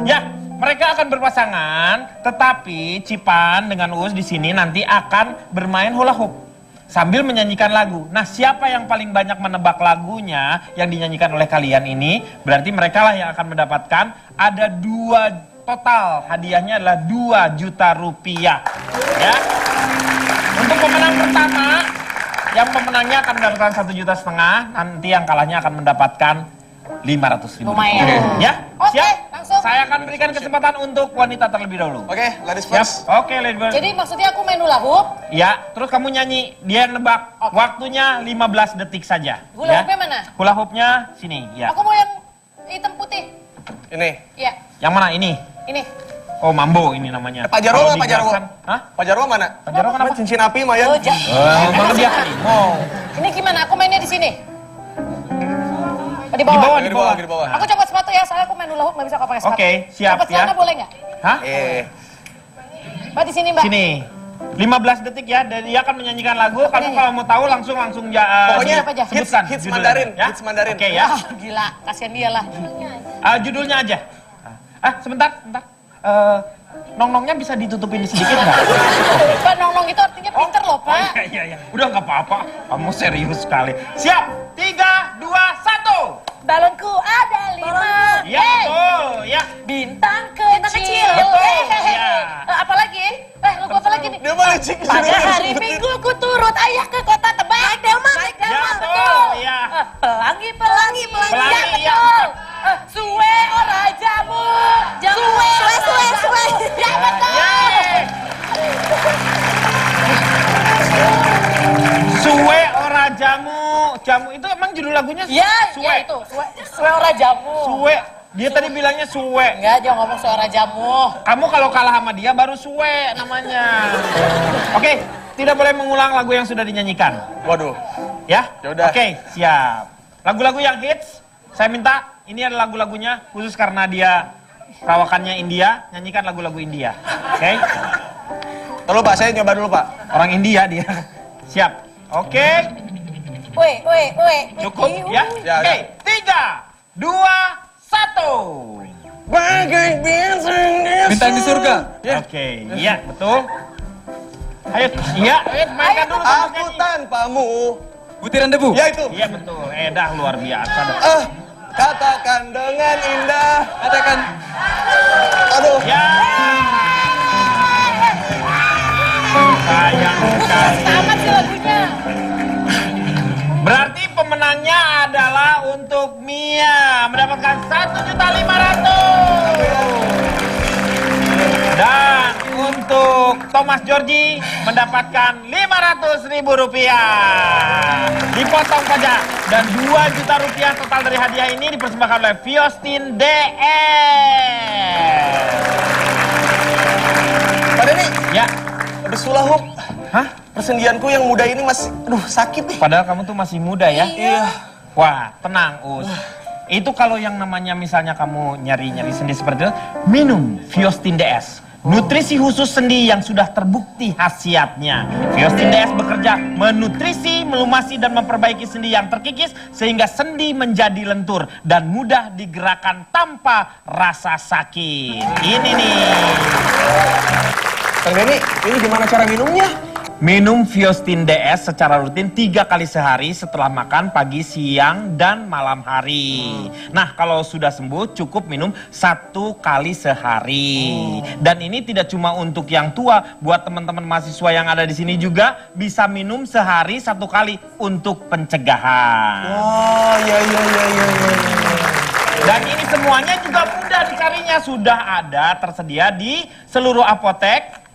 Ya, mereka akan berpasangan, tetapi Cipan dengan Uus di sini nanti akan bermain hula hoop sambil menyanyikan lagu. Nah, siapa yang paling banyak menebak lagunya yang dinyanyikan oleh kalian ini, berarti mereka lah yang akan mendapatkan ada 2 total hadiahnya adalah 2 juta rupiah. Ya. Untuk pemenang pertama, yang pemenangnya akan mendapatkan 1,5 juta, nanti yang kalahnya akan mendapatkan 500.000. Lumayan. Ya, Oke, siap. langsung. Saya akan berikan kesempatan untuk wanita terlebih dahulu. Oke, ladies Siap. first. Oke, ladies first. Jadi maksudnya aku main hula hoop. Ya, terus kamu nyanyi, dia yang nebak. Waktunya 15 detik saja. Hula hoopnya mana? Hula hoopnya sini, ya. Aku mau yang hitam putih. Ini. Iya, Yang mana ini? ini. Oh, mambo ini namanya. Pak Jarwo Kalau mana, Pak Jarwo? digerakkan- Hah? Pak Jarwo mana? Pak Jarwo kenapa? Cincin api, Mayan. Oh, Mana dia harimau? Ini gimana? Aku mainnya di sini. Di Di bawah, bawah. di bawah. Di bawah. Aku copot sepatu ya, soalnya aku main hula hoop nggak bisa kau pakai sepatu. Oke, siap Copot ya. celana boleh nggak? Hah? Mbak di sini Mbak. Sini. 15 detik ya, dan dia akan menyanyikan lagu. Kamu kalau mau tahu langsung Pokoknya apa aja? sebutkan hits judulnya, Mandarin, ya? hits Mandarin. Oke ya. Ah, gila, kasihan dia lah. Judulnya aja. Sebentar. Nong-nongnya bisa ditutupin sedikit nggak? Pak nong-nong itu artinya pinter loh Pak. Iya. Udah nggak apa-apa. Kamu serius sekali. Siap. 3, 2, 1. Balonku ada 5. Ya betul. Ya. Bintang kecil. Betul. Ya. Apalagi? Lagu apa lagi nih? Dia malah cik. Pada hari Minggu ku turut ayah ke kota Tebak. Naik delman. Ya betul. Ya. Pelangi. Pelangi, Ya ya. betul. Suwe ora jamu. Suwe. Ya betul. Yeay. Suwe ora jamu. Jamu itu emang judul lagunya Ya, Suwe. ya itu. Suwe ora jamu. Suwe. Dia tadi bilangnya suwe. Enggak, dia ngomong suwe ora jamu. Kamu kalau kalah sama dia baru suwe namanya. Oke, tidak boleh mengulang lagu yang sudah dinyanyikan. Waduh. Ya? Yaudah. Oke, siap. Lagu-lagu yang hits, saya minta ini adalah lagu-lagunya khusus karena dia perawakannya India, nyanyikan lagu-lagu India. Oke? Tunggu Pak, saya nyoba dulu Pak. Orang India dia. Siap. Oke. Cukup ya? Ya, Oke, 3, 2, 1. Bagai bintang Bintang di surga. Oke, iya betul. Ayo, iya, mainkan dulu. Aku tanpamu. Butiran debu. Ya itu. Iya betul. Dah luar biasa dah. Katakan dengan indah. Katakan. Aduh. Ya. Sayang sekali. Amat sih lagunya. Berarti pemenangnya adalah untuk Mia mendapatkan 1.500.000. Dan untuk Thomas Georgie mendapatkan 500.000 rupiah. Dipotong pajak dan 2 juta rupiah total dari hadiah ini dipersembahkan oleh Fiostin DS. Pak Denny. Ya. Aduh sulahuk. Hah? Persendianku yang muda ini masih, sakit nih. Padahal kamu tuh masih muda ya? Iya. Wah, tenang Us. Itu kalau yang namanya misalnya kamu nyari-nyari sendi seperti itu, minum Fiostin DS. Nutrisi khusus sendi yang sudah terbukti khasiatnya. Fiostin DS bekerja menutrisi, melumasi dan memperbaiki sendi yang terkikis sehingga sendi menjadi lentur dan mudah digerakkan tanpa rasa sakit. Ini nih. Kang Denny, ini gimana cara minumnya? Minum Fiostin DS secara rutin 3 kali sehari setelah makan pagi, siang, dan malam hari. Nah, kalau sudah sembuh cukup minum 1 kali sehari. Dan ini tidak cuma untuk yang tua, buat teman-teman mahasiswa yang ada di sini juga bisa minum sehari 1 kali untuk pencegahan. Oh, iya. Dan ini semuanya juga mudah dicarinya, sudah ada tersedia di seluruh apotek,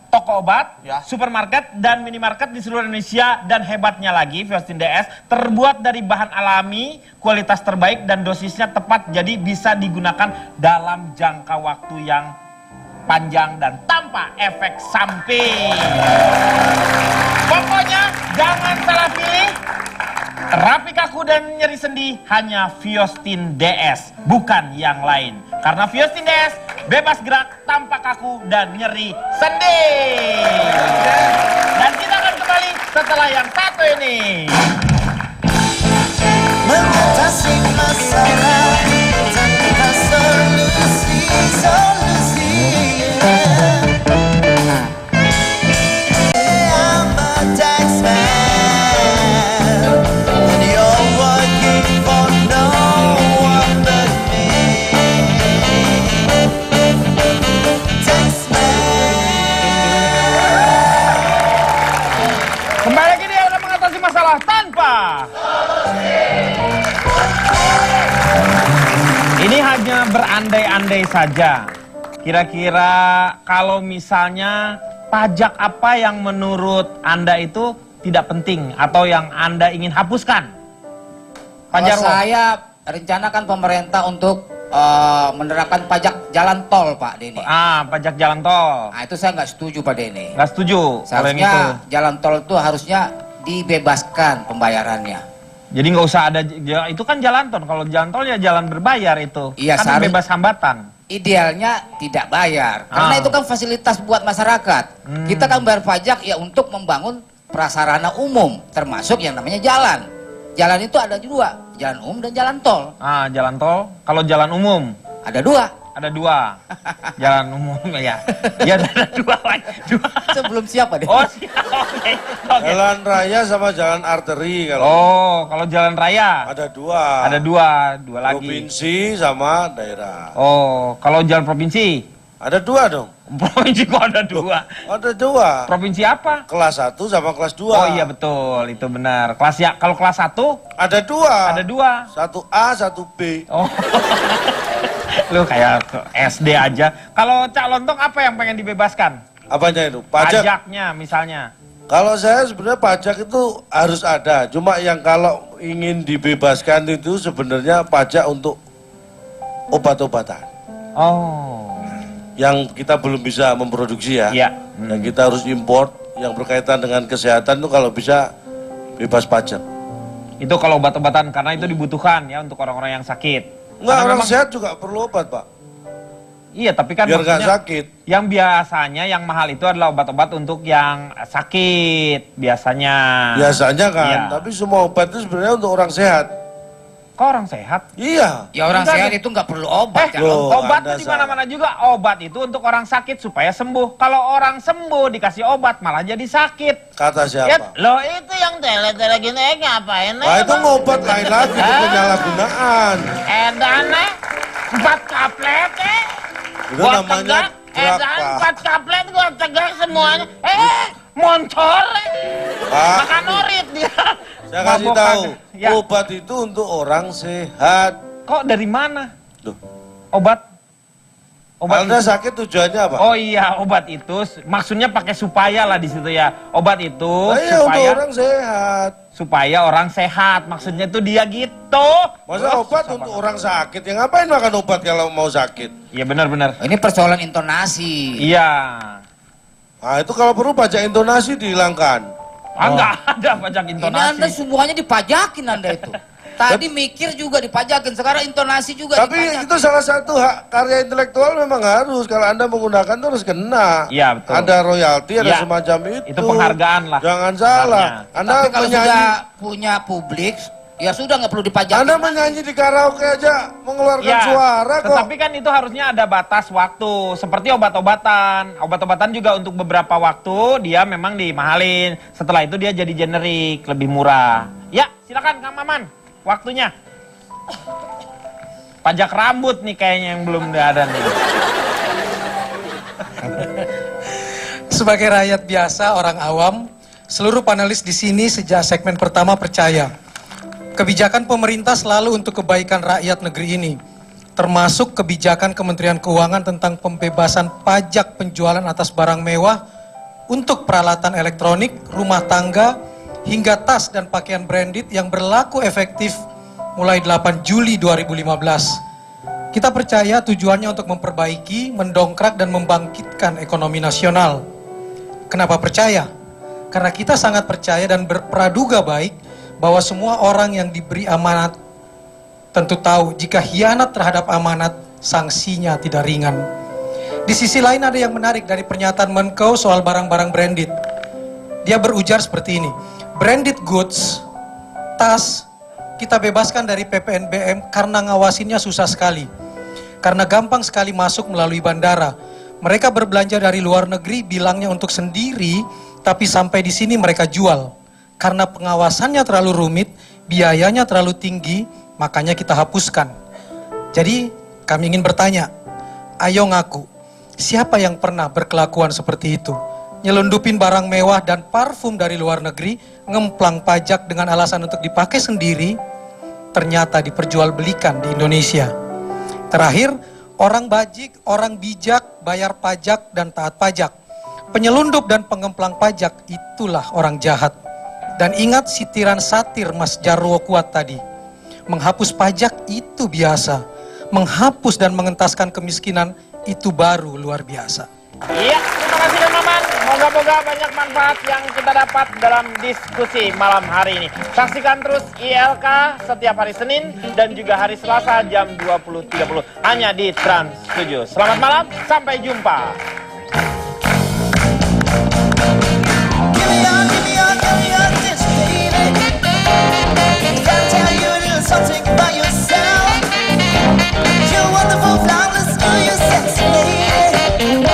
toko obat, supermarket, dan minimarket di seluruh Indonesia. Dan hebatnya lagi, Fiostin DS terbuat dari bahan alami, kualitas terbaik, dan dosisnya tepat. Jadi bisa digunakan dalam jangka waktu yang panjang dan tanpa efek samping. Pokoknya jangan salah pilih. Terapi kaku dan nyeri sendi hanya Fiostin DS, bukan yang lain. Karena Fiostin DS bebas gerak tanpa kaku dan nyeri sendi. Dan kita akan kembali setelah yang satu ini. Mengatasi masalah tanpa solusi. I'm a taxman, and you're working for no one but me. Kembali lagi di Elka Mengatasi Masalah Tanpa. Ini hanya berandai-andai saja. Kira-kira kalau misalnya pajak apa yang menurut Anda itu tidak penting atau yang Anda ingin hapuskan? Pak Kalau Jarwo. saya rencanakan pemerintah untuk menerapkan pajak jalan tol, Pak Denny. Pajak jalan tol. Nah, itu saya nggak setuju, Pak Denny. Nggak setuju kalau yang itu. Seharusnya jalan tol itu harusnya dibebaskan pembayarannya. Jadi nggak usah ada, itu kan jalan tol. Kalau jalan tol ya jalan berbayar itu. Iya, kan bebas hambatan. Idealnya tidak bayar, karena itu kan fasilitas buat masyarakat. Kita kan bayar pajak ya untuk membangun prasarana umum, termasuk yang namanya jalan. Jalan itu ada 2, jalan umum dan jalan tol. Jalan tol. Kalau jalan umum ada 2. Ada 2. Jalan umum ya. Ya ada 2 lagi. 2. Sebelum siapa deh? Oh siap. Oke. Jalan raya sama jalan arteri kalau. Oh, kalau jalan raya Ada 2. ada 2 lagi. Provinsi sama daerah. Oh, kalau jalan provinsi Ada 2 dong. provinsi kok ada 2? Ada 2. Provinsi apa? Kelas 1 sama kelas 2. Oh iya betul, itu benar. Kelas ya, kalau kelas 1 Ada 2. ada 2. 1A, 1B. Oh. Lu kayak ke SD aja. Kalau Cak Lontong apa yang pengen dibebaskan? Apanya itu? Pajak. Pajaknya misalnya. Kalau saya sebenarnya pajak itu harus ada. Cuma yang kalau ingin dibebaskan itu sebenarnya pajak untuk obat-obatan. Oh. Yang kita belum bisa memproduksi ya. Iya. Yang kita harus import yang berkaitan dengan kesehatan itu kalau bisa bebas pajak. Itu kalau obat-obatan karena itu dibutuhkan ya untuk orang-orang yang sakit. Enggak, Karena orang memang- sehat juga perlu obat, Pak. Iya, tapi kan Biar nggak maksudnya sakit. yang biasanya yang mahal itu adalah obat-obat untuk yang sakit biasanya. Biasanya kan, Iya. tapi semua obat itu sebenarnya untuk orang sehat. Kok orang sehat? Iya. Ya orang Enggak, sehat deh. itu nggak perlu obat ya. Loh, Obat Anda tuh di mana-mana juga. Obat itu untuk orang sakit supaya sembuh. Kalau orang sembuh dikasih obat malah jadi sakit. Kata Ya, siapa? Loh itu yang tele-tele gini ngapain? Wah, itu ngobat lain lagi, itu penyalahgunaan. Edan 4 kaplet Itu gua namanya tegak. drug, Edan Pak. 4 kaplet gua tegak semuanya. Moncol. Pak, Makan norit dia. saya kasih Mabok tahu, kagak. Ya. obat itu untuk orang sehat. Kok dari mana? Loh, Obat? Obat Anda itu- sakit tujuannya apa? Oh iya, obat itu maksudnya pakai supaya lah di situ ya. Obat itu Nah, iya, untuk supaya orang sehat. supaya orang sehat. Maksudnya itu dia gitu. Masa obat untuk orang sakit? Ya ngapain makan obat kalau mau sakit? Iya benar-benar. Ini persoalan intonasi. Iya. Nah, itu kalau perlu pajak intonasi dihilangkan. Enggak ada pajak Ini Anda intonasi. semuanya dipajakin Anda itu. Tadi mikir juga dipajakin, sekarang intonasi juga Tapi dipajakin. itu salah satu hak karya intelektual memang harus. Kalau Anda menggunakan itu harus kena. Iya, betul. Ada royalti, ada Iya. semacam itu. Itu penghargaan lah. Jangan salah. Sebenarnya. Anda Tapi kalau menyanyi, sudah punya publik, ya sudah nggak perlu dipajakin. Anda menyanyi di karaoke aja mengeluarkan Ya, suara kok. tetapi kan itu harusnya ada batas waktu. Seperti obat-obatan. Obat-obatan juga untuk beberapa waktu dia memang dimahalin. Setelah itu dia jadi generik, lebih murah. Ya, silakan Kang Maman. Waktunya. Pajak rambut nih kayaknya yang belum ada nih. Sebagai rakyat biasa, orang awam, seluruh panelis di sini sejak segmen pertama percaya kebijakan pemerintah selalu untuk kebaikan rakyat negeri ini, termasuk kebijakan Kementerian Keuangan tentang pembebasan pajak penjualan atas barang mewah untuk peralatan elektronik, rumah tangga, hingga tas dan pakaian branded yang berlaku efektif mulai 8 Juli 2015. Kita percaya tujuannya untuk memperbaiki, mendongkrak dan membangkitkan ekonomi nasional. Kenapa percaya? Karena kita sangat percaya dan berpraduga baik bahwa semua orang yang diberi amanat tentu tahu jika hianat terhadap amanat, sanksinya tidak ringan. Di sisi lain ada yang menarik dari pernyataan Menko soal barang-barang branded. Dia berujar seperti ini, branded goods, tas, kita bebaskan dari PPNBM karena ngawasinnya susah sekali. Karena gampang sekali masuk melalui bandara. Mereka berbelanja dari luar negeri bilangnya untuk sendiri, tapi sampai di sini mereka jual. Karena pengawasannya terlalu rumit, biayanya terlalu tinggi, makanya kita hapuskan. Jadi kami ingin bertanya, ayo ngaku, siapa yang pernah berkelakuan seperti itu? Nyelundupin barang mewah dan parfum dari luar negeri, ngemplang pajak dengan alasan untuk dipakai sendiri, ternyata diperjualbelikan di Indonesia. Terakhir, orang bajik, orang bijak, bayar pajak dan taat pajak. Penyelundup dan pengemplang pajak, itulah orang jahat. Dan ingat sitiran satir Mas Jarwo Kuat tadi, menghapus pajak itu biasa, menghapus dan mengentaskan kemiskinan itu baru luar biasa. Iya, terima kasih Kang Maman. Moga-moga banyak manfaat yang kita dapat dalam diskusi malam hari ini. Saksikan terus ILK setiap hari Senin dan juga hari Selasa jam 20.30 hanya di Trans 7. Selamat malam, sampai jumpa. Something about yourself. You're wonderful, flawless, girl, you're sexy lady.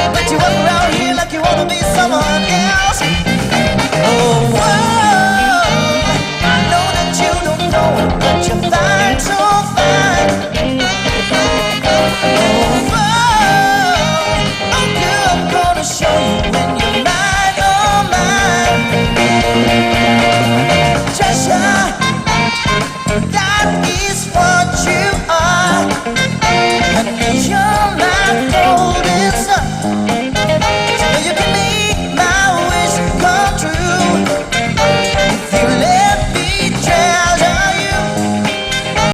But you walk around here like you wanna be someone else. Oh, whoa. I know that you don't know, but you're fine, so